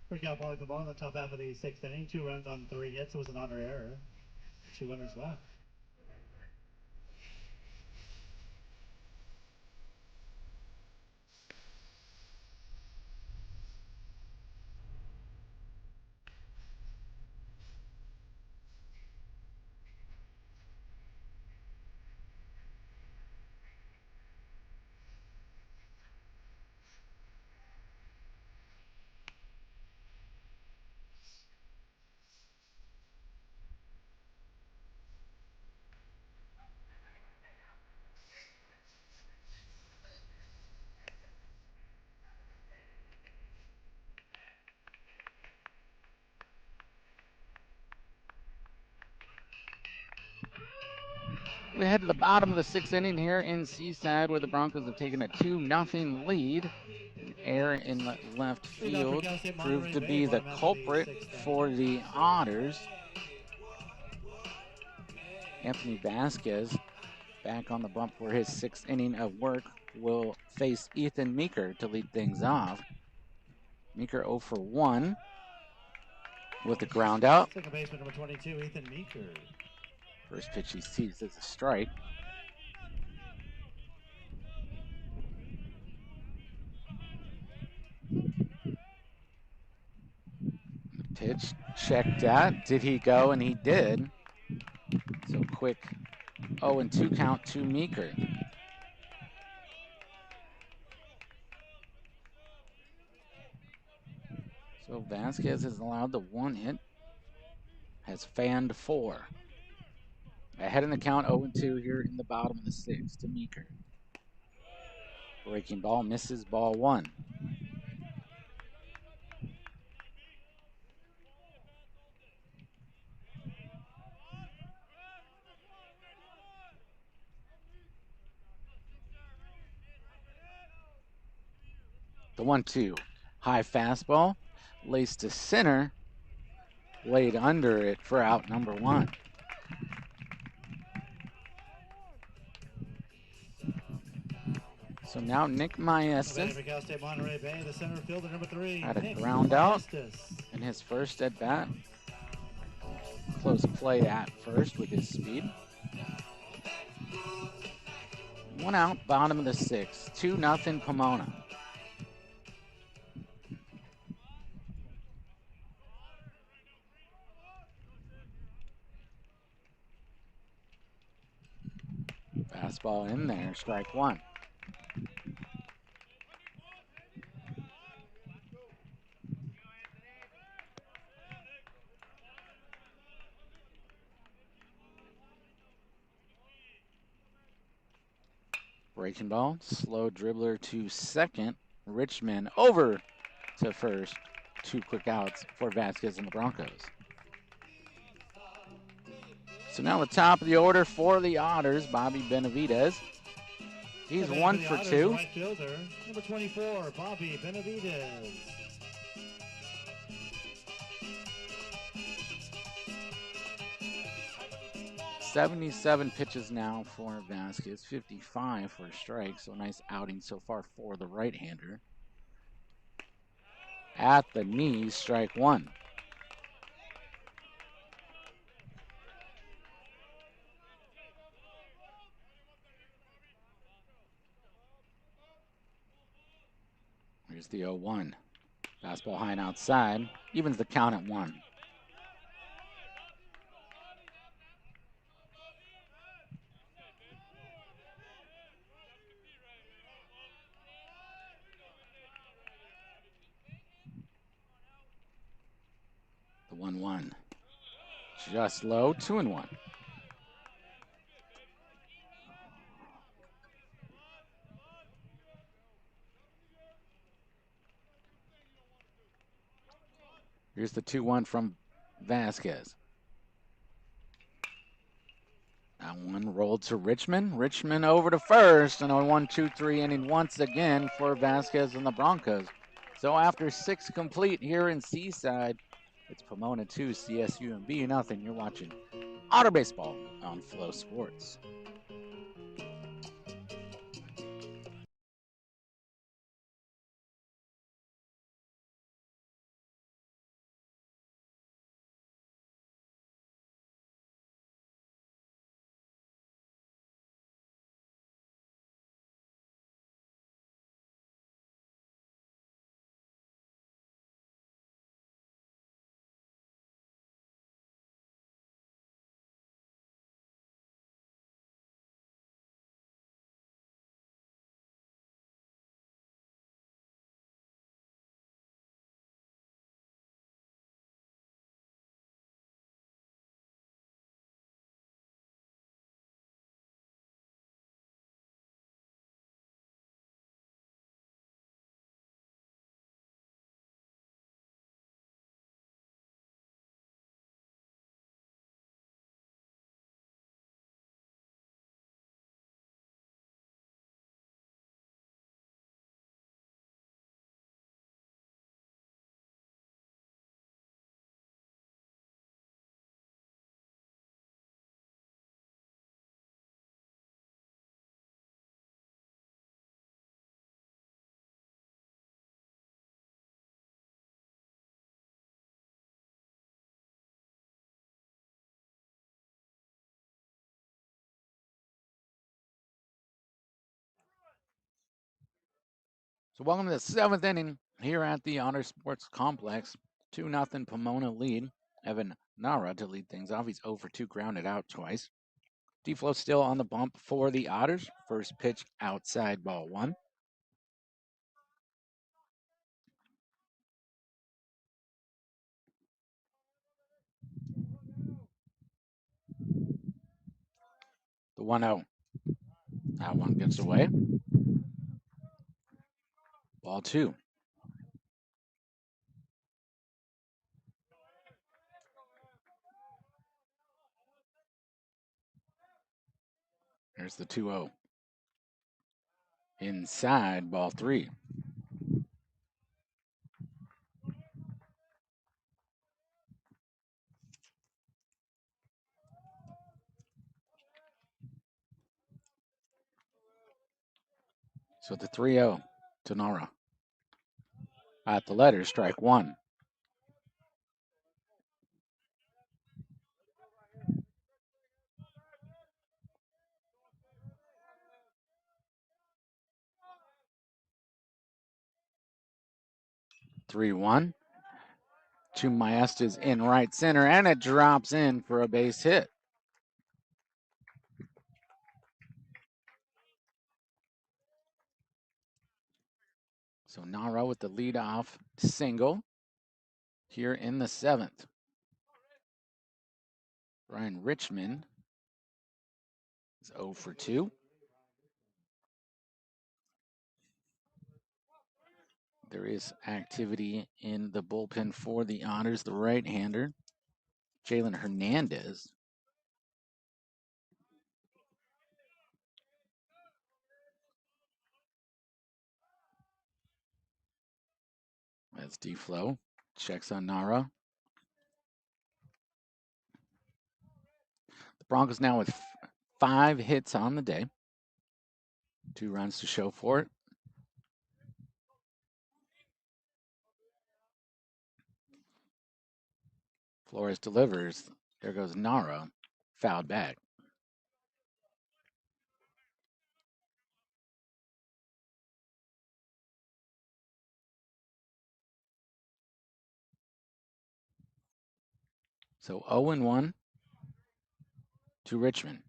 For Cal Poly Pomona, the top half of the sixth inning, 2 runs on 3 hits. It was an honor error. 2 runners left. We head to the bottom of the sixth inning here in Seaside, where the Broncos have taken a 2-0 lead. Air in left field proved to be the culprit for the Otters. Anthony Vasquez, back on the bump for his sixth inning of work, will face Ethan Meeker to lead things off. Meeker 0 for 1 with the ground out. Second baseman number 22, Ethan Meeker. First pitch he sees is a strike. Pitch checked at. Did he go? And he did. So quick 0-2 count to Meeker. So Vasquez has allowed the 1 hit. Has fanned 4. Ahead in the count 0-2 here in the bottom of the sixth to Meeker. Breaking ball misses, ball 1. The 1-2. High fastball. Laced to center. Laid under it for out number 1. So now Nick Maestas had a ground out in his first at bat. Close play at first with his speed. 1 out, bottom of the sixth. 2-0 Pomona. Fastball in there, strike 1. Breaking ball, slow dribbler to second. Richmond over to first. 2 quick outs for Vasquez and the Broncos. So now the top of the order for the Otters, Bobby Benavidez. He's 1 for 2. Right fielder, number 24, Bobby Benavidez. .77 pitches now for Vasquez, 55 for a strike, so a nice outing so far for the right-hander. At the knees, strike 1. Here's the 0-1. Fastball high and outside, evens the count at 1. The 1-1. Just low, 2-1. Here's the 2-1 from Vasquez. That one rolled to Richmond. Richmond over to first, and a 1-2-3 inning once again for Vasquez and the Broncos. So after 6 complete here in Seaside, it's Pomona 2, CSUMB nothing. You're watching Otter Baseball on Flow Sports. So welcome to the 7th inning here at the Honor Sports Complex. 2-0 Pomona lead. Evan Nara to lead things off. He's 0 for 2, grounded out twice. D-Flow still on the bump for the Otters. First pitch outside, ball 1. The 1-0. That one gets away. Ball 2. There's the 2-0. Inside, ball 3. So the 3-0 to Nara. At the letter, strike 1. (3-1) to Maestas in right center, and it drops in for a base hit. So Nara with the leadoff single here in the 7th. Brian Richmond is 0 for 2. There is activity in the bullpen for the Honors. The right-hander, Jalen Hernandez. That's D-Flow. Checks on Nara. The Broncos now with 5 hits on the day. 2 runs to show for it. Flores delivers. There goes Nara. Fouled back. So 0-1 to Richmond.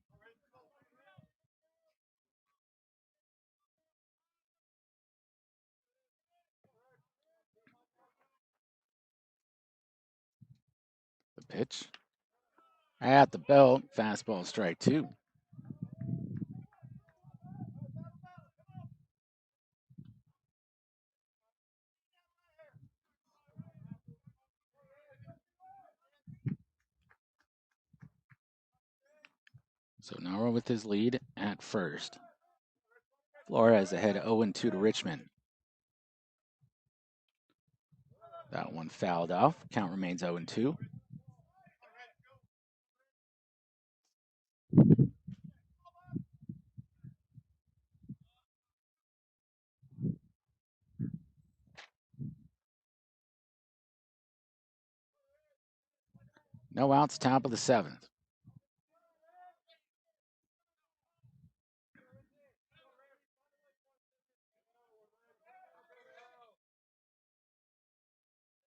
The pitch. At the belt. Fastball, strike 2. So Nara with his lead at first. Flores ahead 0-2 to Richmond. That one fouled off. Count remains 0-2. No outs, top of the 7th.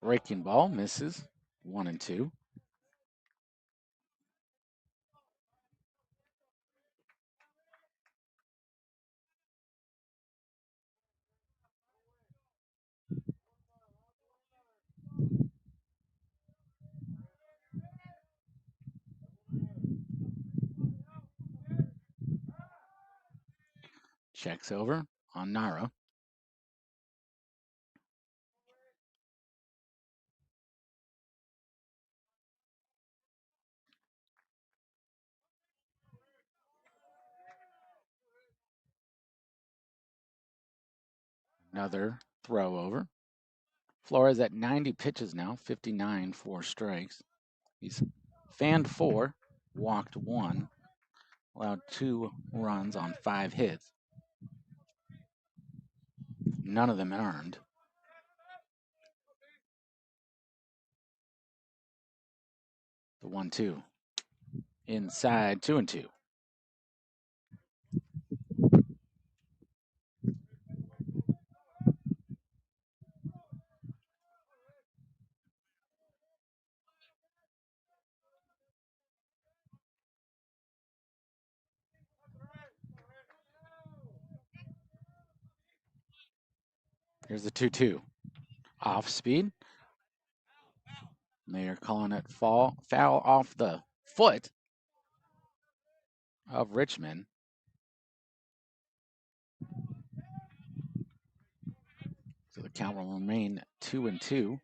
Breaking ball misses. 1-2. Checks over on Nara. Another throw over. Flores at 90 pitches now, 59, 4 strikes. He's fanned 4, walked 1, allowed 2 runs on 5 hits. None of them earned. The 1-2. Inside, 2-2. Here's the 2-2. Off speed. They are calling it foul off the foot of Richmond. So the count will remain 2-2.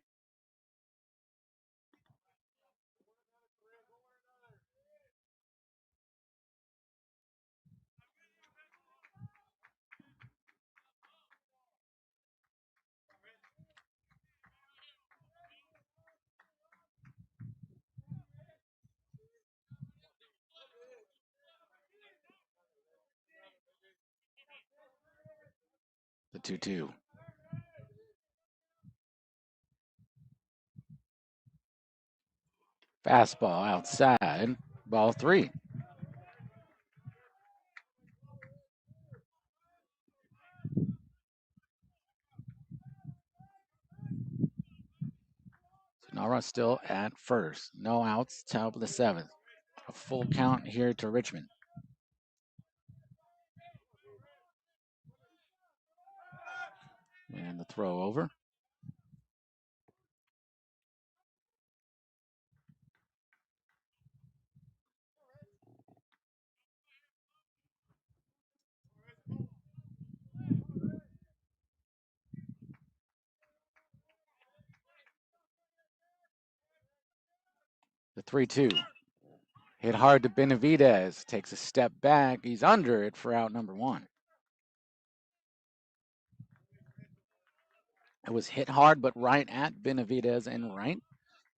The 2-2. Fastball outside. Ball 3. Sonora still at first. No outs. Top of the 7th. A full count here to Richmond. And the throw over. The 3-2. Hit hard to Benavidez. Takes a step back. He's under it for out number 1. It was hit hard, but right at Benavidez and right.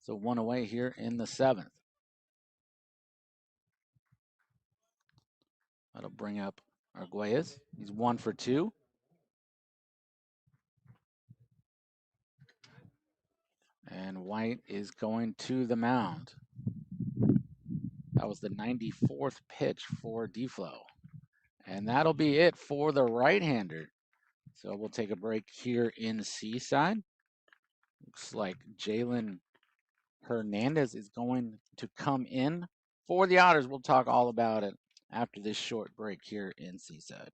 So 1 away here in the 7th. That'll bring up Arguelles. He's 1 for 2. And White is going to the mound. That was the 94th pitch for Deflo. And that'll be it for the right-hander. So we'll take a break here in Seaside. Looks like Jalen Hernandez is going to come in for the Otters. We'll talk all about it after this short break here in Seaside.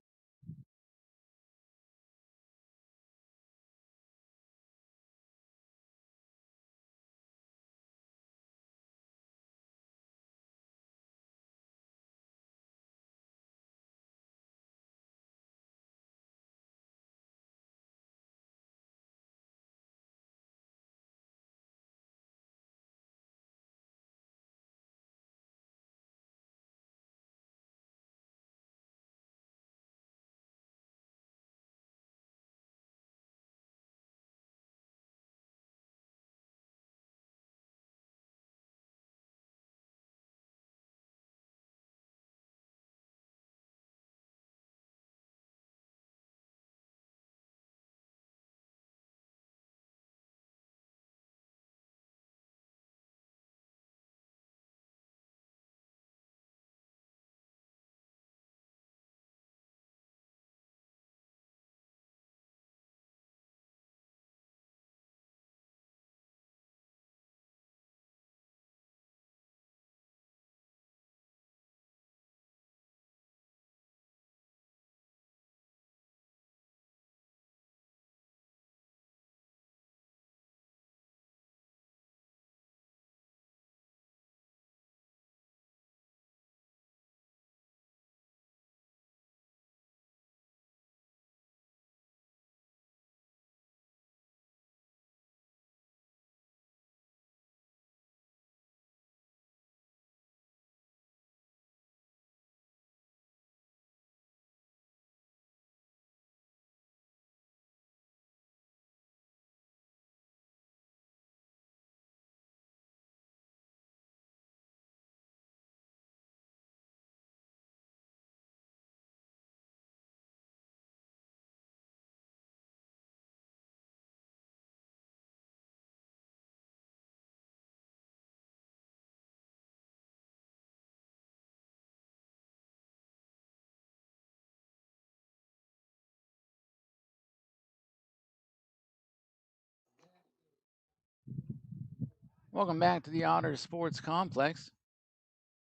Welcome back to the Otters Sports Complex,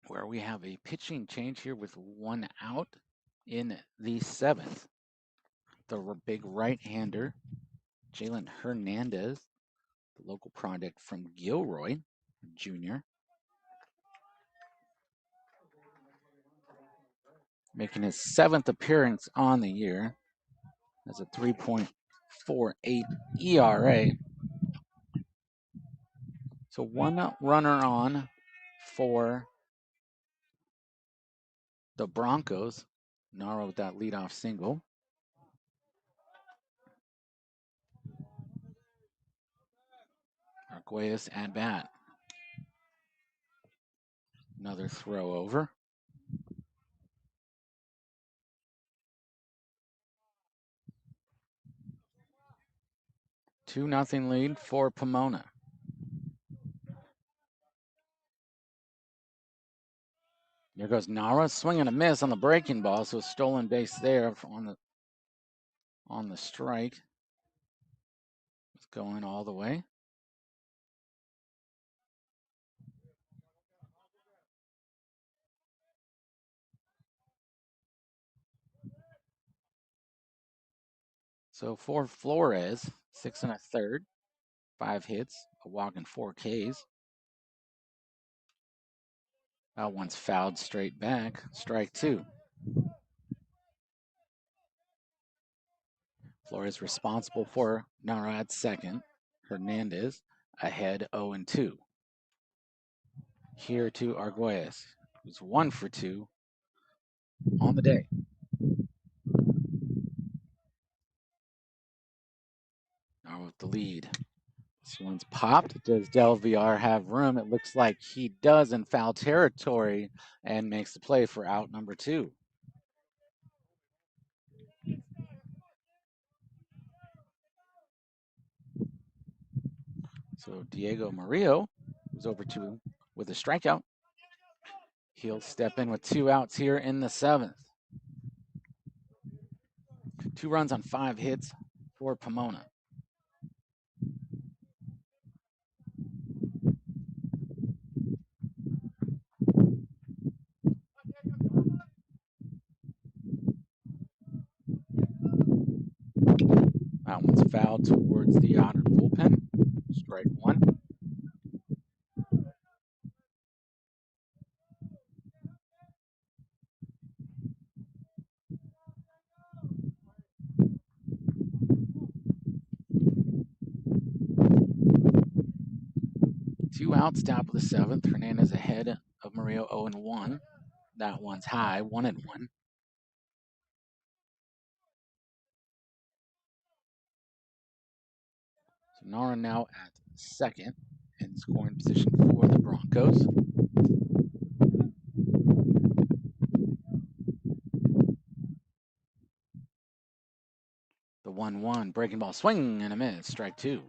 where we have a pitching change here with 1 out in the 7th. The big right-hander Jalen Hernandez, the local product from Gilroy Jr., making his 7th appearance on the year. Has a 3.48 ERA. So 1 runner on for the Broncos. Nara with that leadoff single. Arguelles at bat. Another throw over. 2-0 lead for Pomona. There goes Nara, swing and a miss on the breaking ball, so a stolen base there on the strike. It's going all the way. So for Flores, 6 1/3, 5 hits, a walk, and 4 Ks. That one's fouled straight back. Strike 2. Flores responsible for Nara at second. Hernandez ahead 0-2. Here to Arguelles, who's 1 for 2 on the day. Nara with the lead. This one's popped. Does Del Villar have room? It looks like he does in foul territory and makes the play for out number 2. So Diego Murillo was over 2 with a strikeout. He'll step in with 2 outs here in the 7th. 2 runs on 5 hits for Pomona. That one's fouled towards the outer bullpen. Strike 1. Two outs, top of the 7th. Hernandez ahead of Murillo 0-1. That one's high, 1-1. So Nara now at second in scoring position for the Broncos. The 1-1 breaking ball, swing and a miss, strike 2.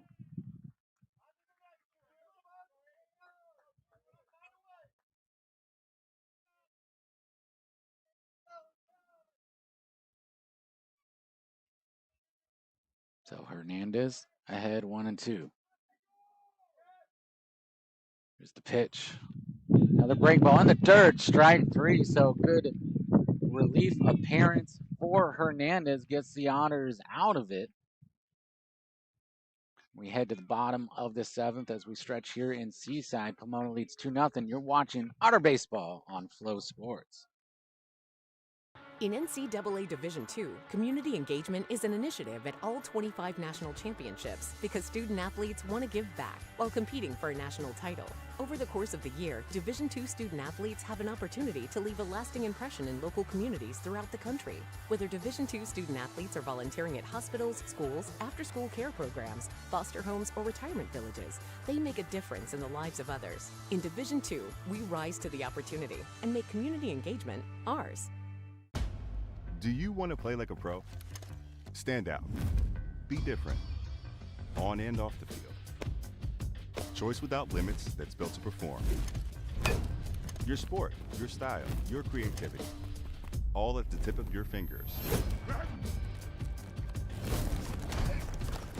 So Hernandez ahead 1-2. Here's the pitch. Another break ball in the dirt, strike 3. So good relief appearance for Hernandez, gets the honors out of it. We head to the bottom of the 7th as we stretch here in Seaside. Pomona leads 2-0. You're watching Otter Baseball on Flow Sports. In NCAA Division II, community engagement is an initiative at all 25 national championships because student athletes want to give back while competing for a national title. Over the course of the year, Division II student athletes have an opportunity to leave a lasting impression in local communities throughout the country. Whether Division II student athletes are volunteering at hospitals, schools, after-school care programs, foster homes, or retirement villages, they make a difference in the lives of others. In Division II, we rise to the opportunity and make community engagement ours. Do you want to play like a pro? Stand out. Be different. On and off the field. Choice without limits that's built to perform. Your sport, your style, your creativity. All at the tip of your fingers.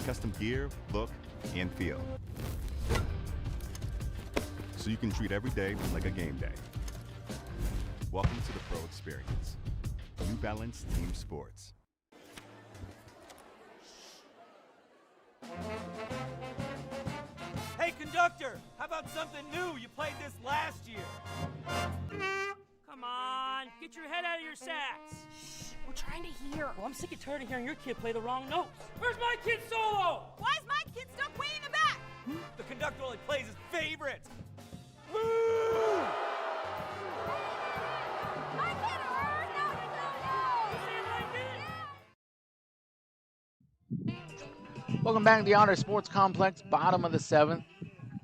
Custom gear, look, and feel. So you can treat every day like a game day. Welcome to the Pro Experience. New Balance Team Sports. Hey, conductor, how about something new? You played this last year. Come on, get your head out of your sacks. Shh, we're trying to hear. Well, I'm sick and tired of hearing your kid play the wrong notes. Where's my kid's solo? Why is my kid stuck way in the back? The conductor only plays his favorite. My kid heard! No! Welcome back to the Honor Sports Complex, bottom of the 7th.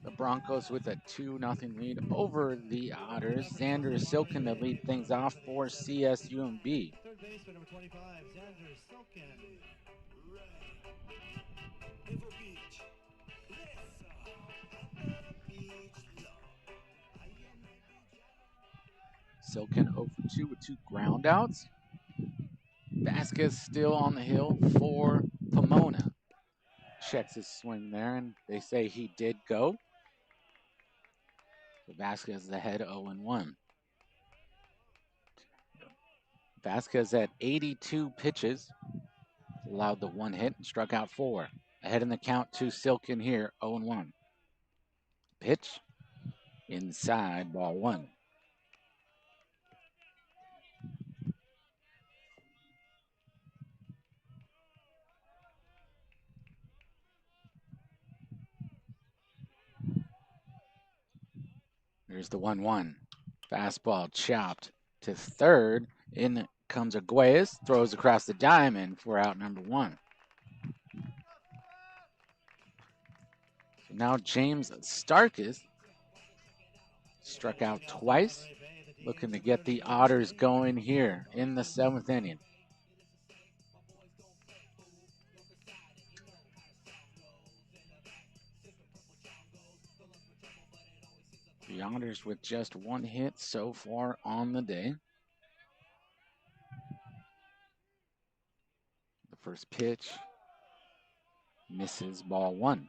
The Broncos with a 2-0 lead over the Otters. Xander Silken to lead things off for CSUMB. Third baseman, number 25, Xander Silken. Silken 0 for 2 with 2 groundouts. Vasquez still on the hill for Pomona. Checks his swing there, and they say he did go. So Vasquez is ahead 0-1. Vasquez at 82 pitches, allowed the 1 hit and struck out 4. Ahead in the count to Silken here, 0-1. Pitch inside, ball 1. Here's the 1-1. Fastball chopped to third. In comes Arguelles, throws across the diamond for out number 1. So now James Starkis struck out twice, looking to get the Otters going here in the 7th inning. The Otters with just 1 hit so far on the day. The first pitch misses, ball 1.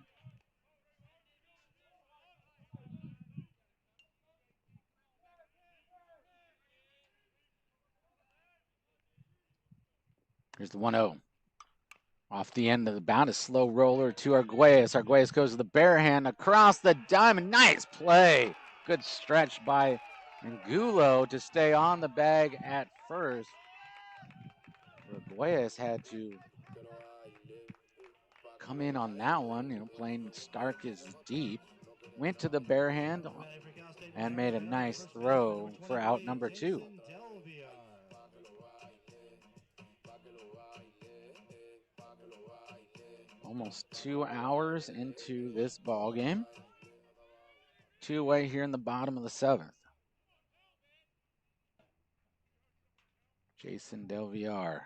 Here's the 1-0. Off the end of the bat, a slow roller to Arguelles. Arguelles goes to the bare hand across the diamond. Nice play. Good stretch by Angulo to stay on the bag at first. Arguelles had to come in on that one, playing Stark is deep. Went to the bare hand and made a nice throw for out number 2. Almost 2 hours into this ball game. 2-away here in the bottom of the 7th. Jason Delviar.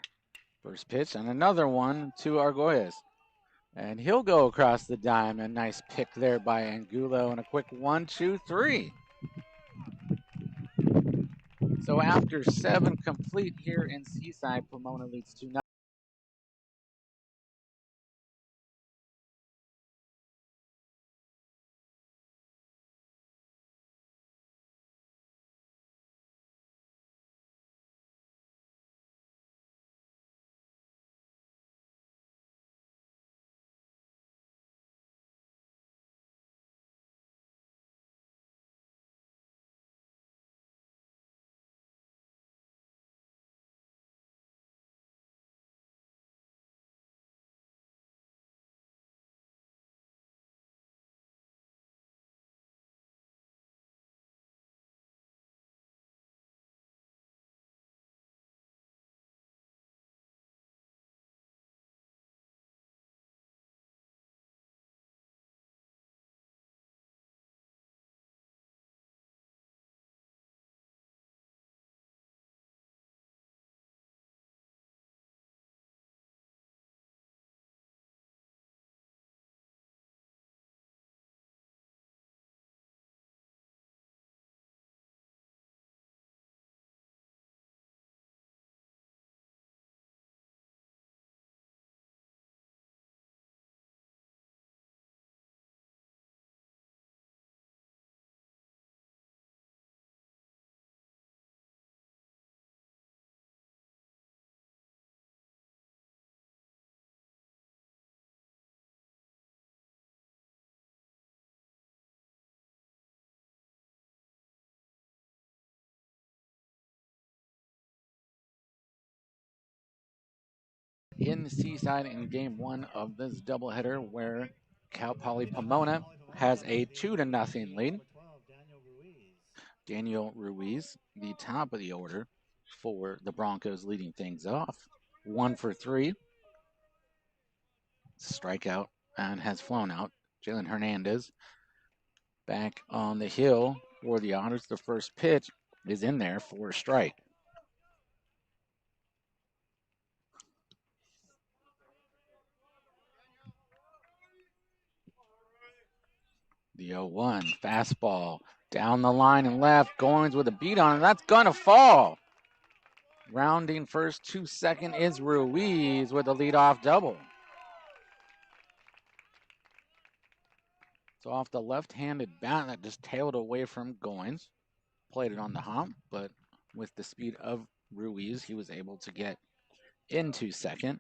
First pitch and another one to Arguelles. And he'll go across the diamond. Nice pick there by Angulo and a quick 1-2-3. So after 7 complete here in Seaside, Pomona leads 2-0. in Seaside in game 1 of this doubleheader, where Cal Poly Pomona has a 2-0 lead. Daniel Ruiz, the top of the order for the Broncos, leading things off. 1 for 3. Strikeout and has flown out. Jalen Hernandez back on the hill for the Otters. The first pitch is in there for a strike. The 0-1 fastball down the line and left. Goins with a beat on it. That's going to fall. Rounding first to second is Ruiz with a leadoff double. So off the left-handed bat that just tailed away from Goins. Played it on the hop, but with the speed of Ruiz, he was able to get into second.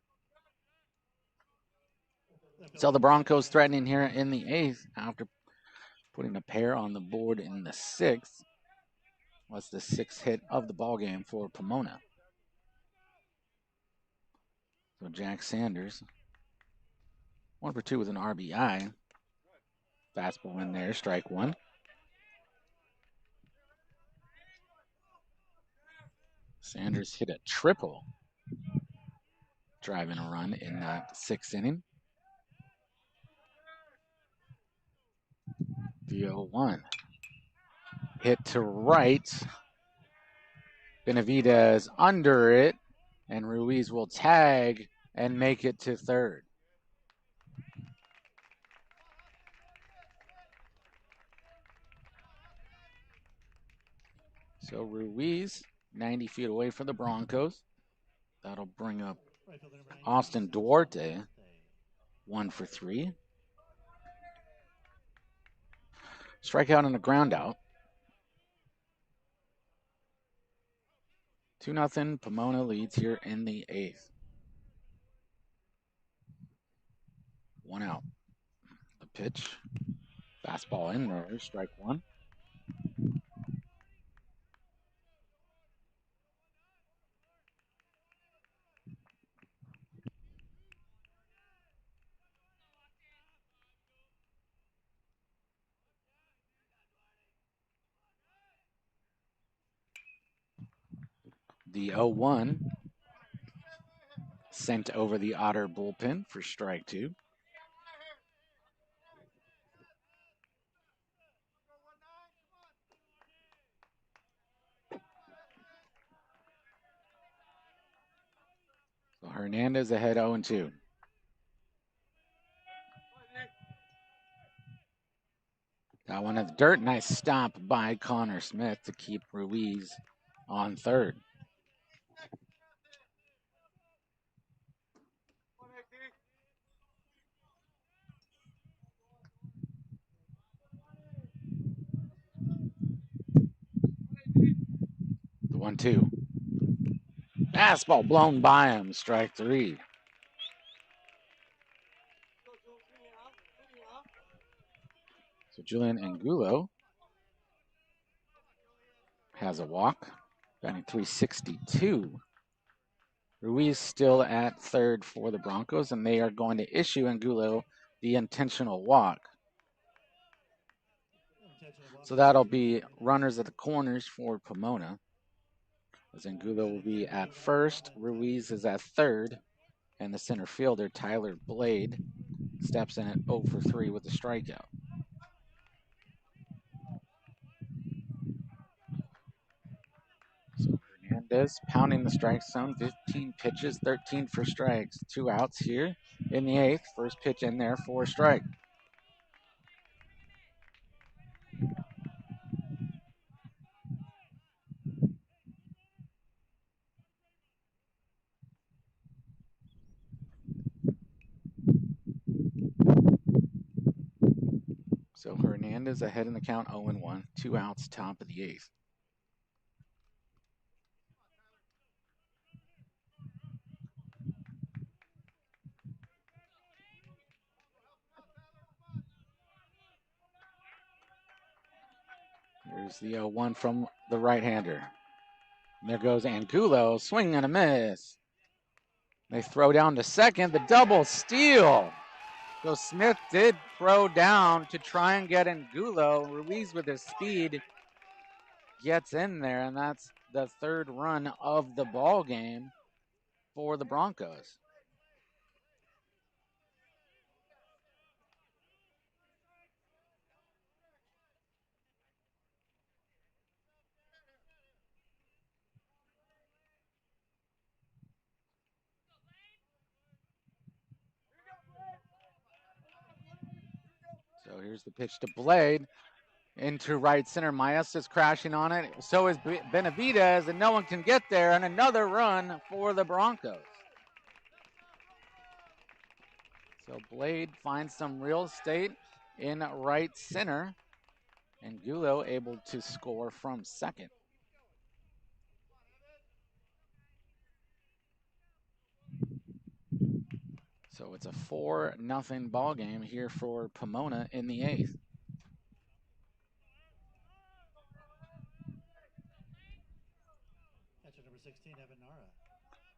So the Broncos threatening here in the 8th after putting a pair on the board in the 6th. Was the 6th hit of the ball game for Pomona. So Jack Sanders, 1 for 2 with an RBI. Fastball in there, strike 1. Sanders hit a triple, driving a run in that 6th inning. The 0-1. Hit to right. Benavidez under it, and Ruiz will tag and make it to third. So Ruiz, 90 feet away from the Broncos. That'll bring up Austin Duarte, 1 for 3. Strikeout and a ground out. 2-0, Pomona leads here in the 8th. 1 out. The pitch, fastball in there, strike 1. The 0-1 sent over the Otter bullpen for strike 2. So Hernandez ahead 0-2. That one in the dirt. Nice stop by Connor Smith to keep Ruiz on third. The 1-2. Fastball blown by him, strike 3. So Julian Angulo has a walk, batting .362. Ruiz still at third for the Broncos, and they are going to issue Angulo the intentional walk. So that'll be runners at the corners for Pomona. As Angulo will be at first, Ruiz is at third, and the center fielder, Tyler Blade, steps in at 0 for 3 with a strikeout. So Hernandez pounding the strike zone, 15 pitches, 13 for strikes, 2 outs here in the 8th. First pitch in there for a strike. So Hernandez ahead in the count, 0-1, 2 outs, top of the 8th. Here's the 0-1 from the right-hander. And there goes Angulo, swing and a miss. They throw down to second, the double steal. So Smith did throw down to try and get Angulo. Ruiz with his speed gets in there, and that's the third run of the ball game for the Broncos. So here's the pitch to Blade. Into right center. Maestas crashing on it. So is Benavidez, and no one can get there. And another run for the Broncos. So Blade finds some real estate in right center. And Angulo able to score from second. So it's a 4-0 ball game here for Pomona in the eighth. Catcher number 16, Evan Nara.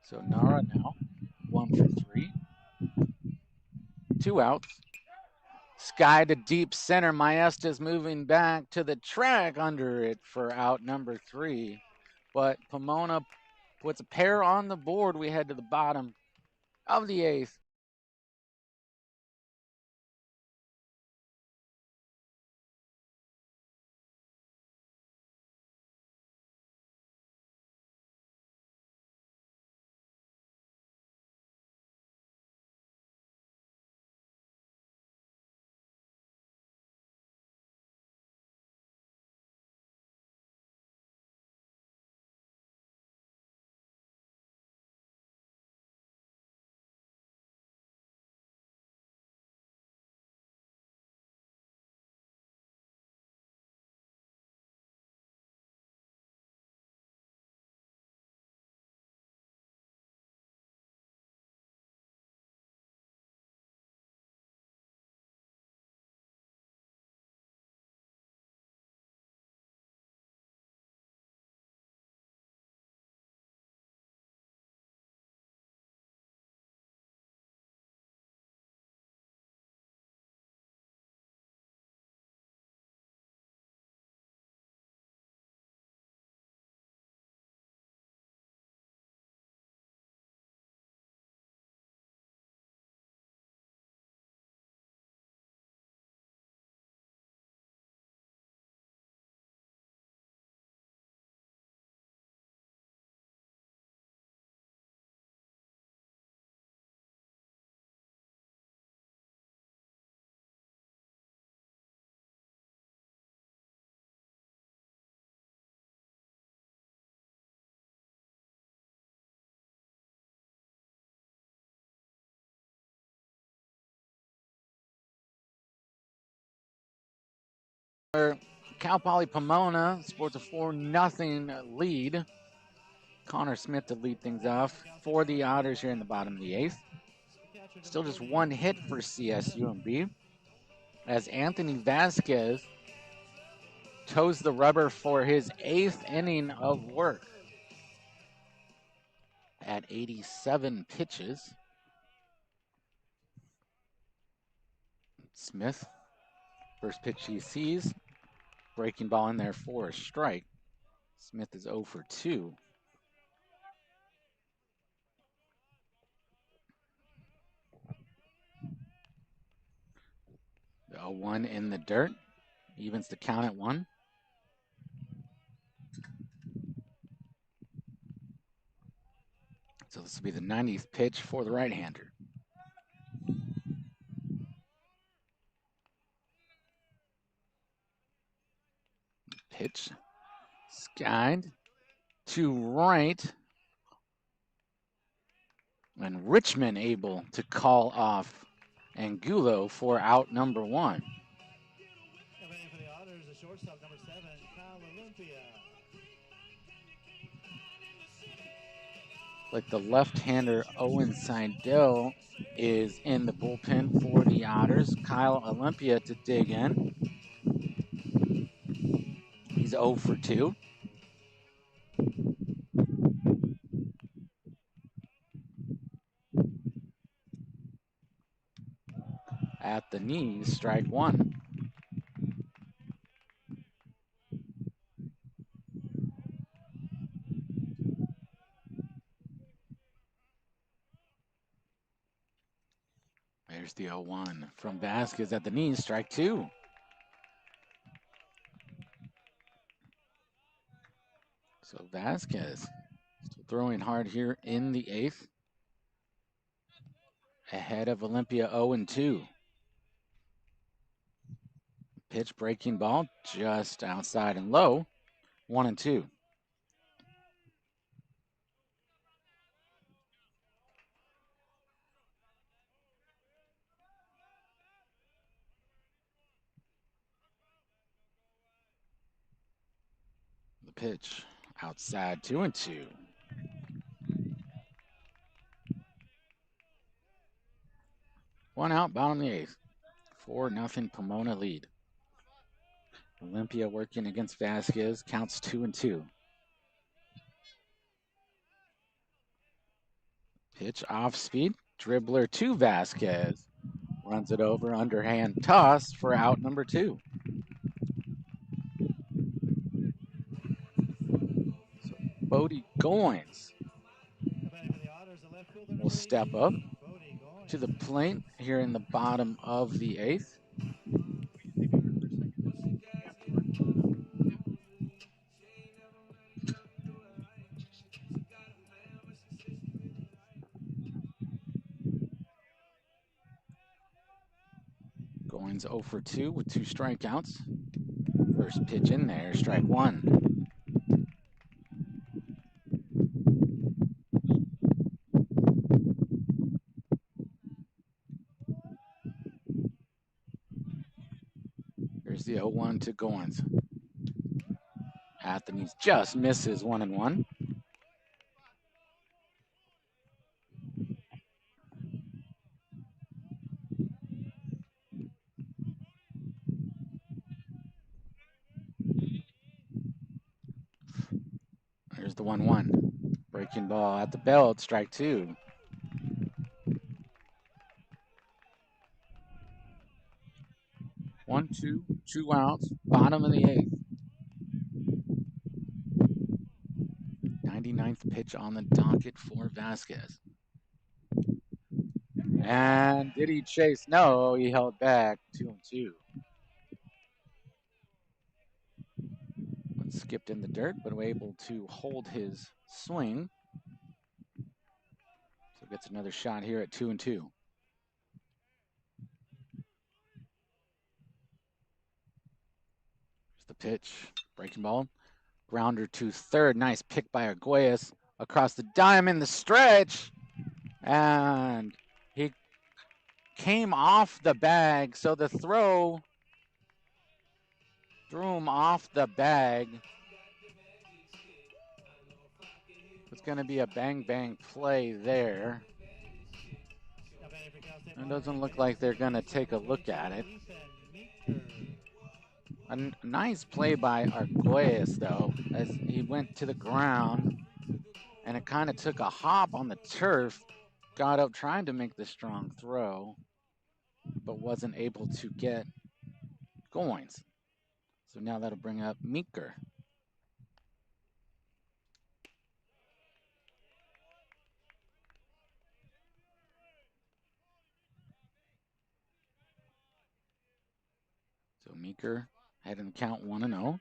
So Nara now 1 for 3. 2 outs. Sky to deep center. Maestas moving back to the track under it for out number 3. But Pomona puts a pair on the board. We head to the bottom of the eighth. Cal Poly Pomona sports a 4-0 lead. Connor Smith to lead things off for the Otters here in the bottom of the eighth. Still just 1 hit for CSUMB as Anthony Vasquez toes the rubber for his 8th inning of work at 87 pitches. Smith, first pitch he sees, breaking ball in there for a strike. Smith is 0 for 2. The 0-1 in the dirt, evens the count at 1. So this will be the 90th pitch for the right-hander. Pitch skied to right. And Richmond able to call off Angulo for out number 1. Coming in for the Otters, the shortstop number 7, Kyle Olympia. Like the left-hander Owen Seidel is in the bullpen for the Otters. Kyle Olympia to dig in. He's 0 for 2. at the knees, strike one. There's the 0-1 from Vasquez at the knees, strike two. So Vasquez still throwing hard here in the 8th. Ahead of Olympia 0-2. Pitch breaking ball just outside and low, 1-2. The pitch outside, 2-2. One out, bottom of the 8th. 4-0 Pomona lead. Olympia working against Vasquez, counts 2-2. Pitch off speed, dribbler to Vasquez. Runs it over, underhand toss for out number 2. So Bodie Goins will step up to the plate here in the bottom of the 8th. Goins 0 for 2 with 2 strikeouts. First pitch in there, strike one. Here's the 0-1 to Goins. At the knees, just misses, 1-1. Here's the 1-1. Breaking ball at the belt, strike two. One, two, 2 outs, bottom of the 8th. 99th pitch on the docket for Vasquez. And did he chase? No, he held back, 2-2. Skipped in the dirt, but able to hold his swing. So gets another shot here at 2-2. Here's the pitch, breaking ball, grounder to third. Nice pick by Arguelles across the diamond, the stretch, and he came off the bag. So the throw threw him off the bag. It's going to be a bang-bang play there. It doesn't look like they're going to take a look at it. A nice play by Arguelles, though, as he went to the ground, and it kind of took a hop on the turf, got up trying to make the strong throw, but wasn't able to get Goins. So now that'll bring up Meeker. So Meeker had him count 1-0.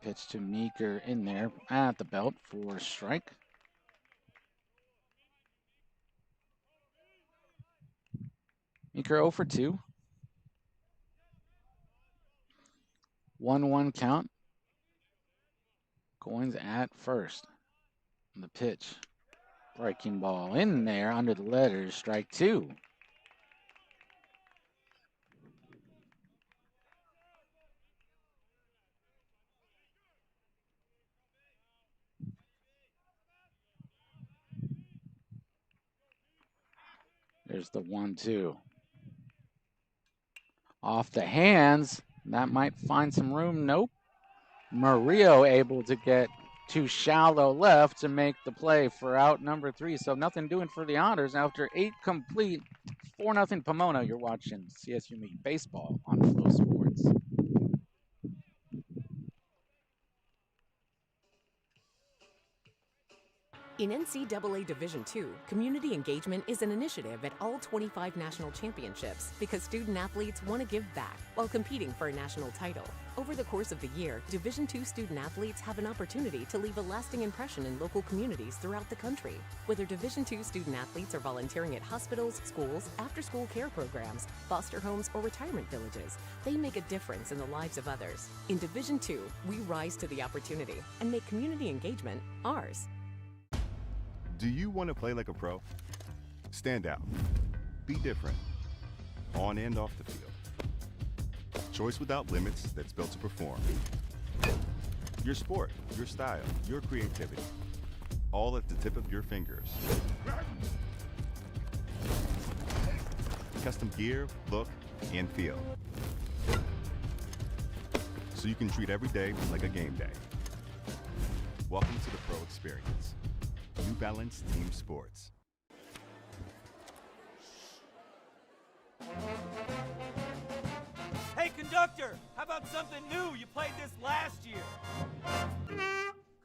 Pitch to Meeker in there at the belt for a strike. Meeker 0 for 2. 1-1 count. Goins at first. The pitch. Breaking ball in there under the letters, strike two. There's the 1-2. Off the hands. That might find some room. Nope. Murillo able to get too shallow left to make the play for out number 3. So nothing doing for the Otters after 8 complete. 4-0 Pomona. You're watching CSU Meet Baseball on Flow Sports. In NCAA Division II, community engagement is an initiative at all 25 national championships because student athletes want to give back while competing for a national title. Over the course of the year, Division II student athletes have an opportunity to leave a lasting impression in local communities throughout the country. Whether Division II student athletes are volunteering at hospitals, schools, after-school care programs, foster homes, or retirement villages, they make a difference in the lives of others. In Division II, we rise to the opportunity and make community engagement ours. Do you want to play like a pro? Stand out. Be different. On and off the field. Choice without limits that's built to perform. Your sport, your style, your creativity. All at the tip of your fingers. Custom gear, look, and feel. So you can treat every day like a game day. Welcome to the Pro Experience. New Balance Team Sports. Hey, conductor, how about something new? You played this last year.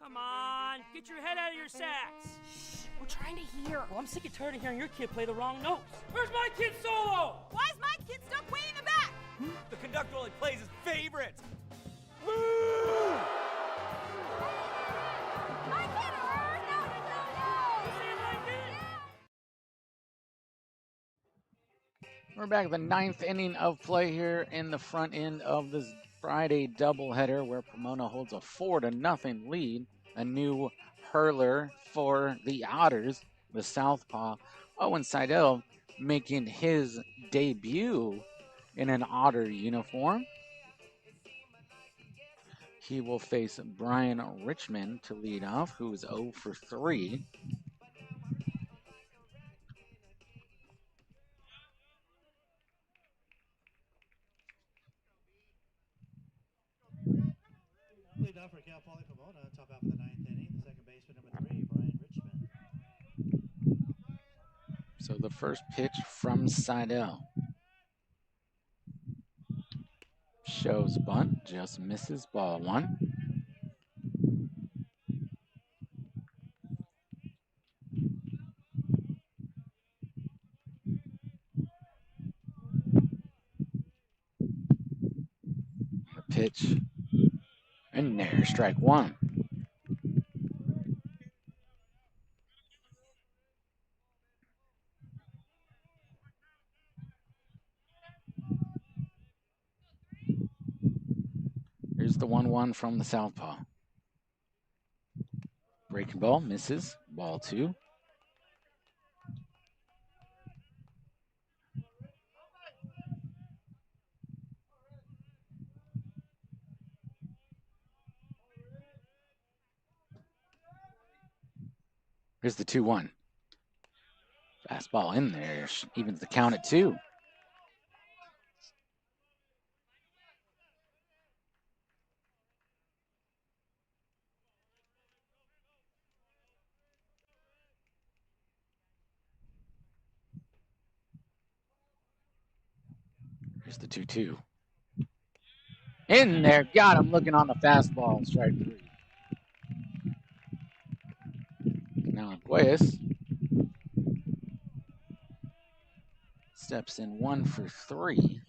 Come on, get your head out of your sacks. Shh, we're trying to hear. Well, I'm sick and tired of hearing your kid play the wrong notes. Where's my kid solo? Why is my kid stuck way in the back? The conductor only plays his favorites. Woo! My kid hurt! No, no, no, no! You see my kid? We're back at the 9th inning of play here in the front end of this Friday doubleheader where Pomona holds a 4-0 lead. A new hurler for the Otters, the Southpaw. Owen Seidel making his debut in an Otter uniform. He will face Brian Richmond to lead off, who is 0 for 3. Lead off for Cal Poly Pomona, top half of the 9th inning. The second baseman, number 3, Brian Richmond. So the first pitch from Seidel. Shows bunt, just misses, ball 1. The pitch, and there, strike 1. Here's the 1-1 from the Southpaw. Breaking ball, misses, ball 2. Here's the 2-1. Fastball in there, evens the count at 2. Here's the 2-2. In there, got him looking on the fastball, strike 3. Now Guayas steps in 1 for 3.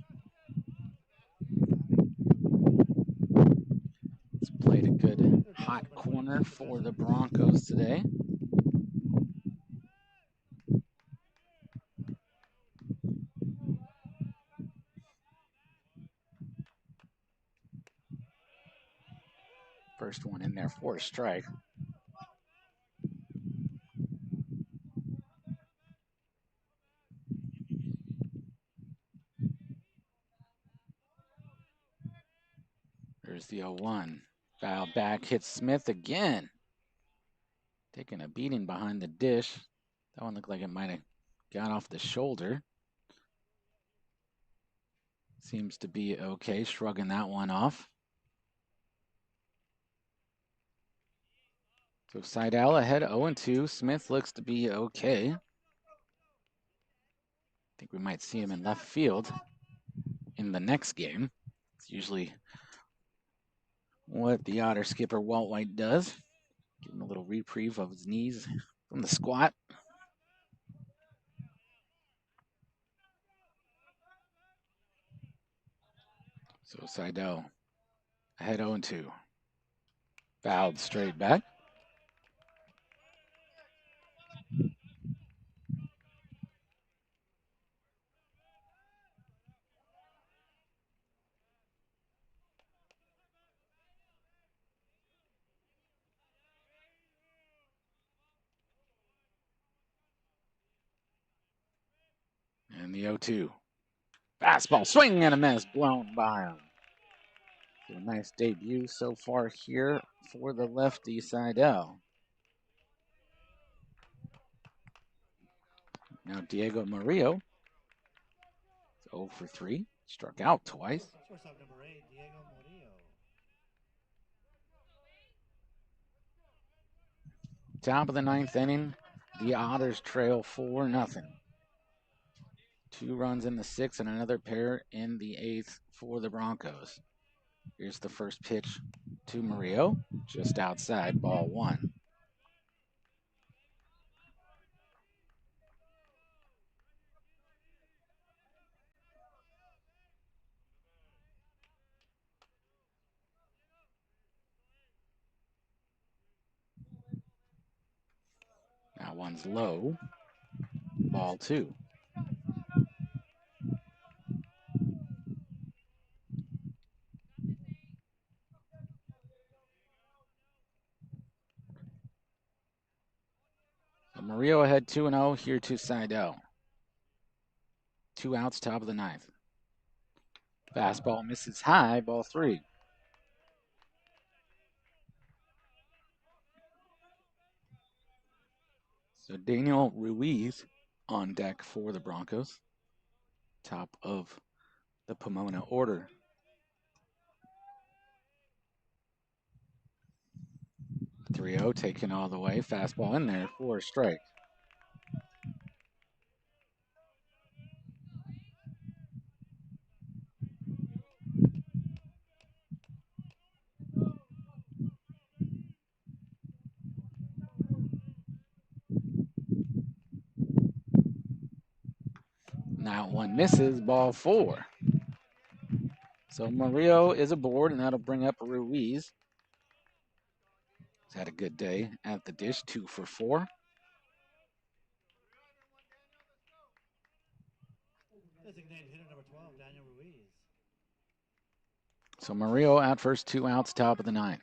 It's played a good hot corner for the Broncos today. First one in there for a strike. There's the 0-1. Foul back, hits Smith again. Taking a beating behind the dish. That one looked like it might have got off the shoulder. Seems to be okay, shrugging that one off. So Seidel ahead 0-2. Smith looks to be okay. I think we might see him in left field in the next game. It's usually what the Otter skipper Walt White does. Give him a little reprieve of his knees from the squat. So Seidel ahead 0-2. Fouled straight back. And the 0-2. Fastball, swing and a miss, blown by him. So a nice debut so far here for the lefty Seidel. Now Diego Murillo is 0 for 3. Struck out twice. Shortstop number 8, Diego Murillo. Top of the ninth inning, the Otters trail 4-0. 2 runs in the 6th and another pair in the 8th for the Broncos. Here's the first pitch to Murillo, just outside, ball 1. That one's low, ball 2. So Murillo ahead 2-0, here to Seidel. 2 outs, top of the 9th. Fastball misses high, ball 3. So Daniel Ruiz on deck for the Broncos. Top of the Pomona order. 3-0 taken all the way. Fastball in there for a strike. That one misses, ball 4. So Murillo is aboard, and that'll bring up Ruiz. He's had a good day at the dish, 2 for 4. Designated hitter number 12, Daniel Ruiz. So Murillo at first, 2 outs, top of the 9th.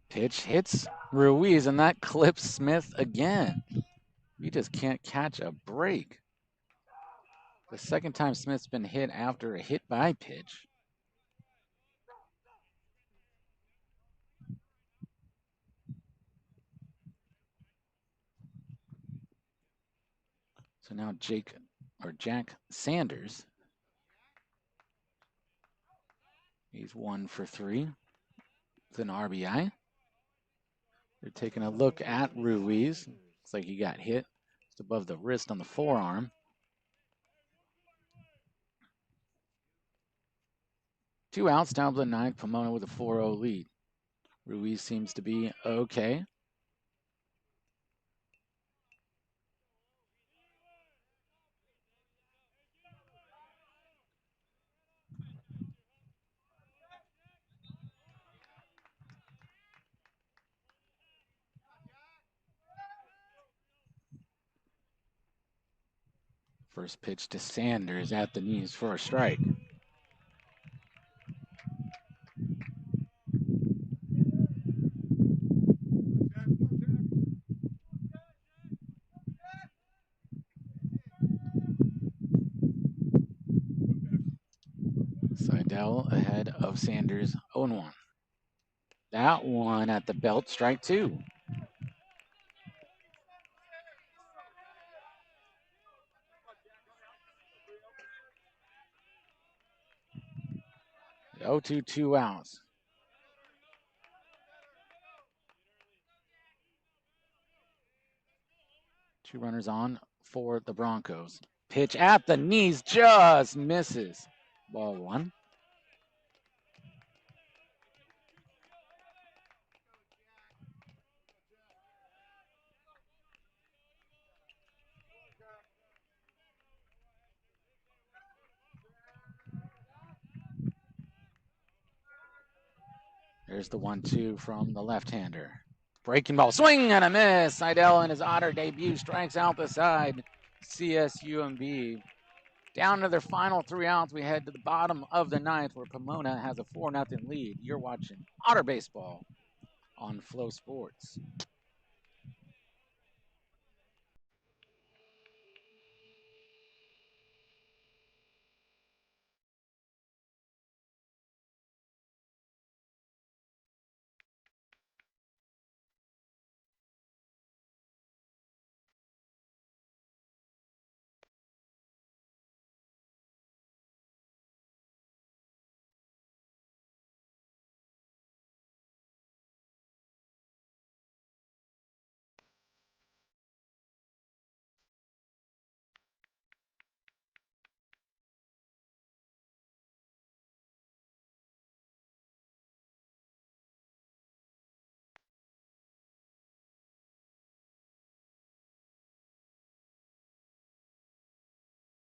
Pitch hits Ruiz, and that clips Smith again. He just can't catch a break. The second time Smith's been hit after a hit by pitch. So now Jack Sanders. He's 1 for 3 with an RBI. They're taking a look at Ruiz. Looks like he got hit just above the wrist on the forearm. 2 outs, down to the 9th. Pomona with a 4-0 lead. Ruiz seems to be okay. First pitch to Sanders at the knees for a strike. Seidel ahead of Sanders, 0-1. That one at the belt, strike 2. 0-2, 2 outs. Two runners on for the Broncos. Pitch at the knees, just misses. Ball one. There's the 1-2 from the left-hander. Breaking ball, swing and a miss. Seidel in his Otter debut strikes out the side. CSUMB down to their final 3 outs. We head to the bottom of the ninth where Pomona has a 4-0 lead. You're watching Otter Baseball on Flow Sports.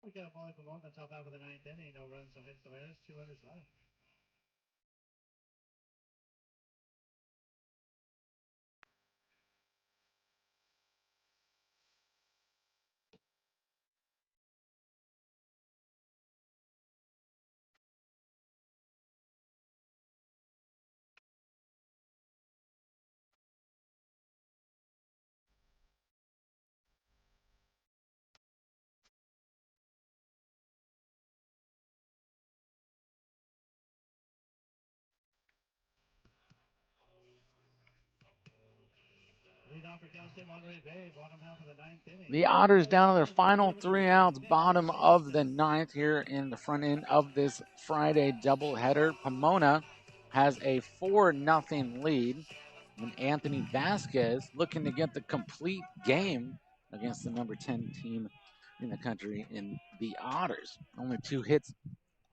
We got a ball from on the top half of the ninth inning. No runs, no hits, no errors. 2 runners left. The Otters down to their final 3 outs, bottom of the ninth here in the front end of this Friday doubleheader. Pomona has a 4-0 lead. And Anthony Vasquez looking to get the complete game against the number 10 team in the country in the Otters. Only 2 hits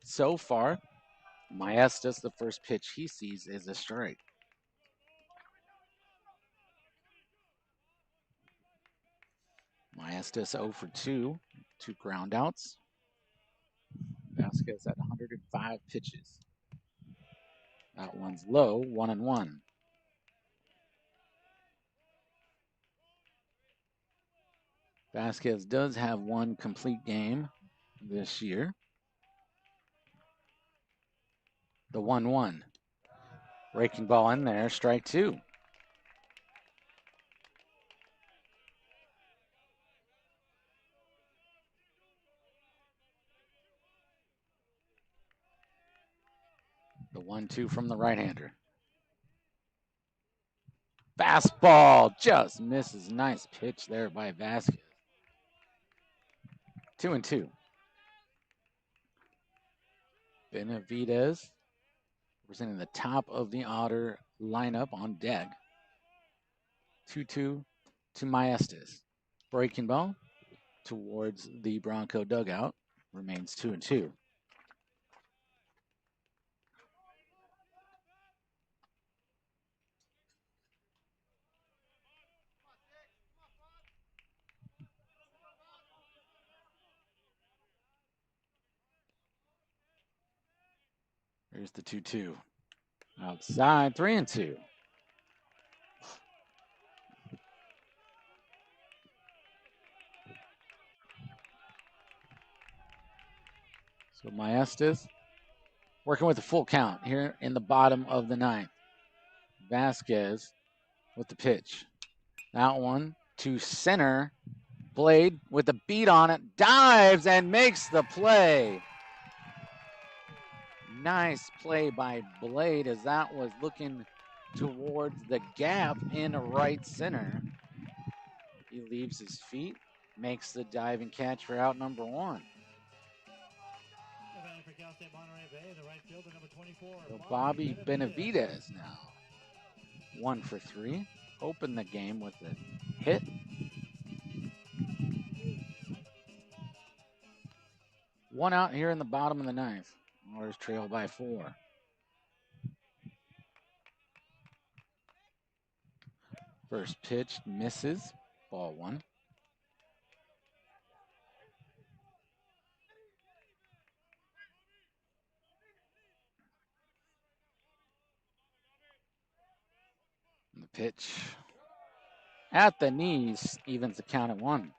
so far. Maestas, the first pitch he sees is a strike. Maestas 0 for 2, 2 groundouts. Vasquez at 105 pitches. That one's low, 1-1. Vasquez does have 1 complete game this year. The 1-1. Breaking ball in there, strike 2. The 1-2 from the right-hander. Fastball just misses. Nice pitch there by Vasquez. 2-2. Benavidez representing the top of the Otter lineup on deck. 2-2 to Maestas. Breaking ball towards the Bronco dugout. Remains 2-2. Here's the 2-2. Outside, 3-2. So Maestas working with a full count here in the bottom of the ninth. Vasquez with the pitch. That one to center. Blade with the beat on it. Dives and makes the play. Nice play by Blade as that was looking towards the gap in right center. He leaves his feet, makes the diving catch for out number 1. Cal State Monterey Bay, the right fielder, number 24. So Bobby Benavidez now. 1 for 3. Opened the game with a hit. One out here in the bottom of the ninth. Oilers trail by 4. First pitch misses. Ball 1. And the pitch at the knees evens the count at 1.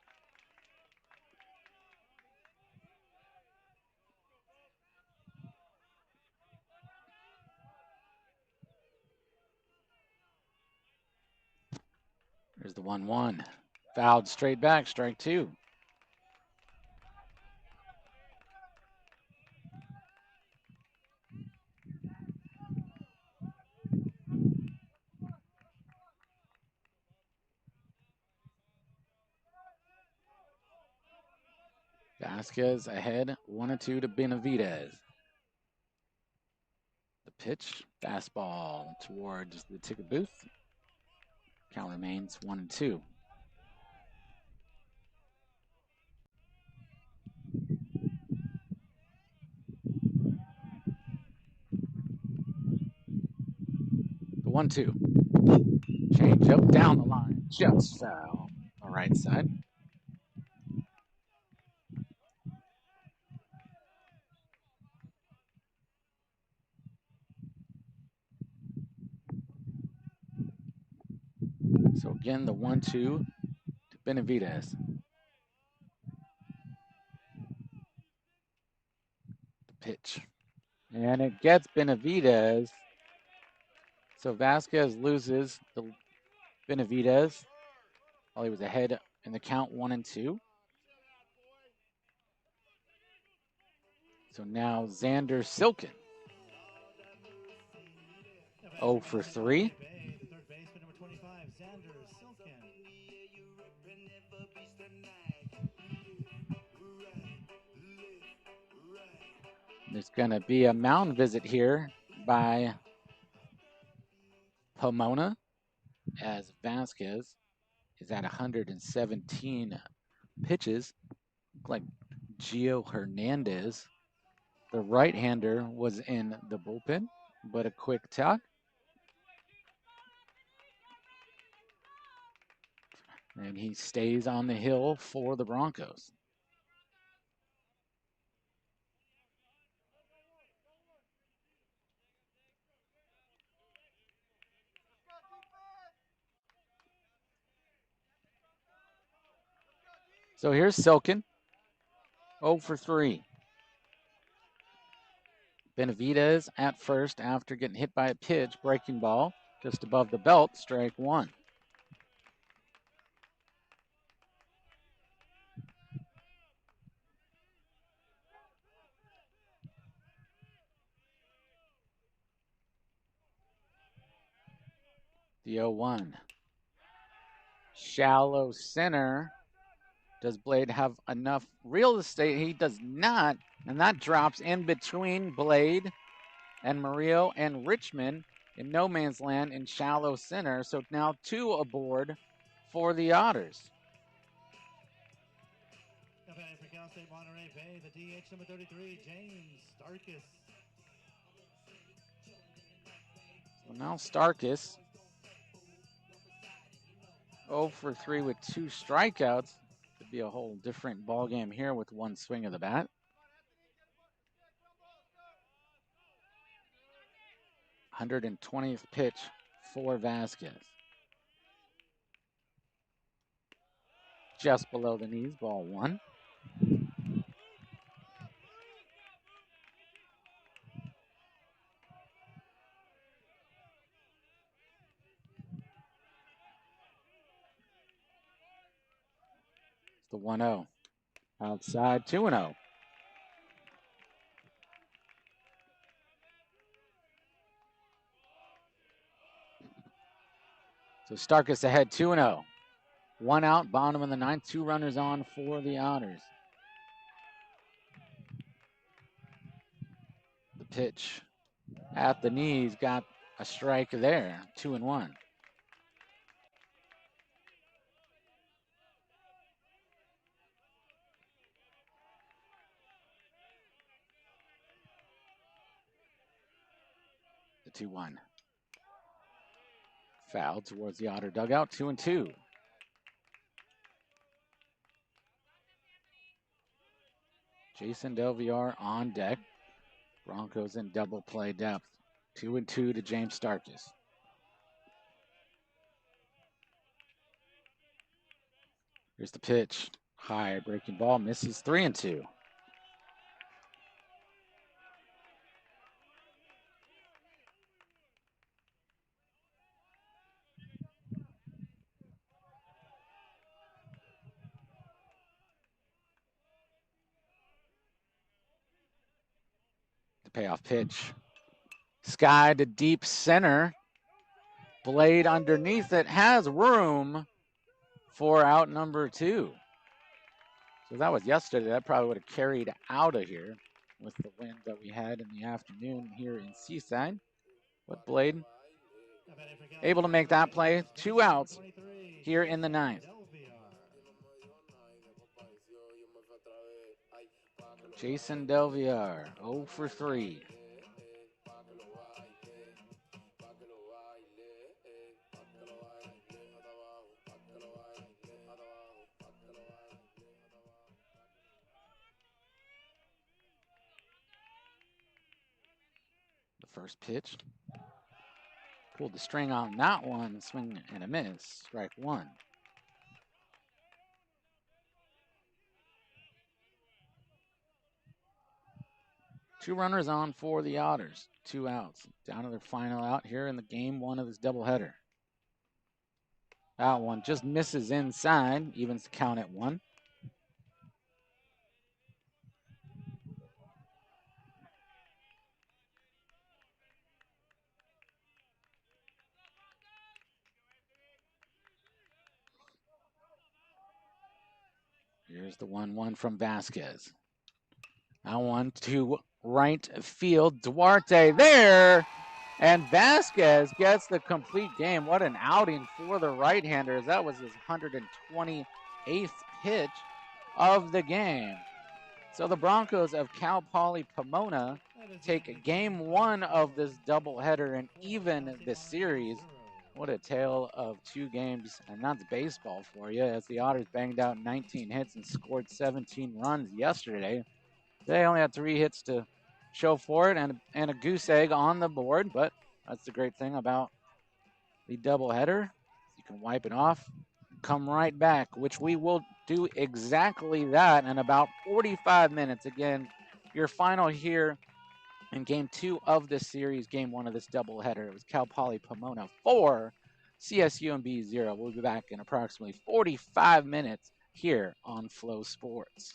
There's the 1-1. Fouled straight back, strike 2. Vasquez ahead, 1-2 to Benavidez. The pitch, fastball towards the ticket booth. Count remains 1-2. The 1-2. Change up down the line, just foul. On the right side. So again, the 1-2 to Benavidez. The pitch. And it gets Benavidez. So Vasquez loses the Benavidez while he was ahead in the count 1-2. So now Xander Silken. 0 for 3. There's going to be a mound visit here by Pomona as Vasquez is at 117 pitches. Look like Gio Hernandez, the right-hander, was in the bullpen, but a quick talk. And he stays on the hill for the Broncos. So here's Silken, 0 for 3. Benavidez at first after getting hit by a pitch, breaking ball, just above the belt, strike 1. The 0-1. Shallow center. Does Blade have enough real estate? He does not. And that drops in between Blade and Murillo and Richmond in no man's land in shallow center. So now 2 aboard for the Otters. For Cal State Monterey Bay, the DH number 33, James Starkus. So now Starkus, 0 for 3 with 2 strikeouts. Could be a whole different ball game here with 1 swing of the bat. .120th pitch for Vasquez. Just below the knees, ball 1. It's the 1-0. Outside, 2-0. So Starkus ahead 2-0. 1 out, bottom of the 9th, 2 runners on for the Otters. pitch at the knees, got a strike there, 2-1. The 2-1. Foul towards the Otter dugout, 2-2. Jason Delviar on deck. Broncos in double play depth. 2-2 to James Starkis. Here's the pitch. High breaking ball, misses, 3-2. The payoff pitch. Sky to deep center. Blade underneath it has room for out number 2. So that was yesterday. That probably would have carried out of here with the wind that we had in the afternoon here in Seaside. But Blade able to make that play. 2 outs here in the 9th. Jason Delviar, 0 for 3. The first pitch. Pulled the string on that one, swing and a miss, strike 1. Two runners on for the Otters. 2 outs. Down to their final out here in the game 1 of this doubleheader. That one just misses inside, evens the count at 1. Here's the 1-1 from Vasquez. That one to right field. Duarte there. And Vasquez gets the complete game. What an outing for the right-hander. That was his 128th pitch of the game. So the Broncos of Cal Poly Pomona take game 1 of this doubleheader and even this series. What a tale of 2 games, and that's baseball for you, as the Otters banged out 19 hits and scored 17 runs yesterday. They only had 3 hits to show for it and a goose egg on the board, but that's the great thing about the doubleheader. You can wipe it off, come right back, which we will do exactly that in about 45 minutes. Again, your final here in game 2 of this series, game 1 of this doubleheader. It was Cal Poly Pomona 4, CSUMB 0. We'll be back in approximately 45 minutes here on Flow Sports.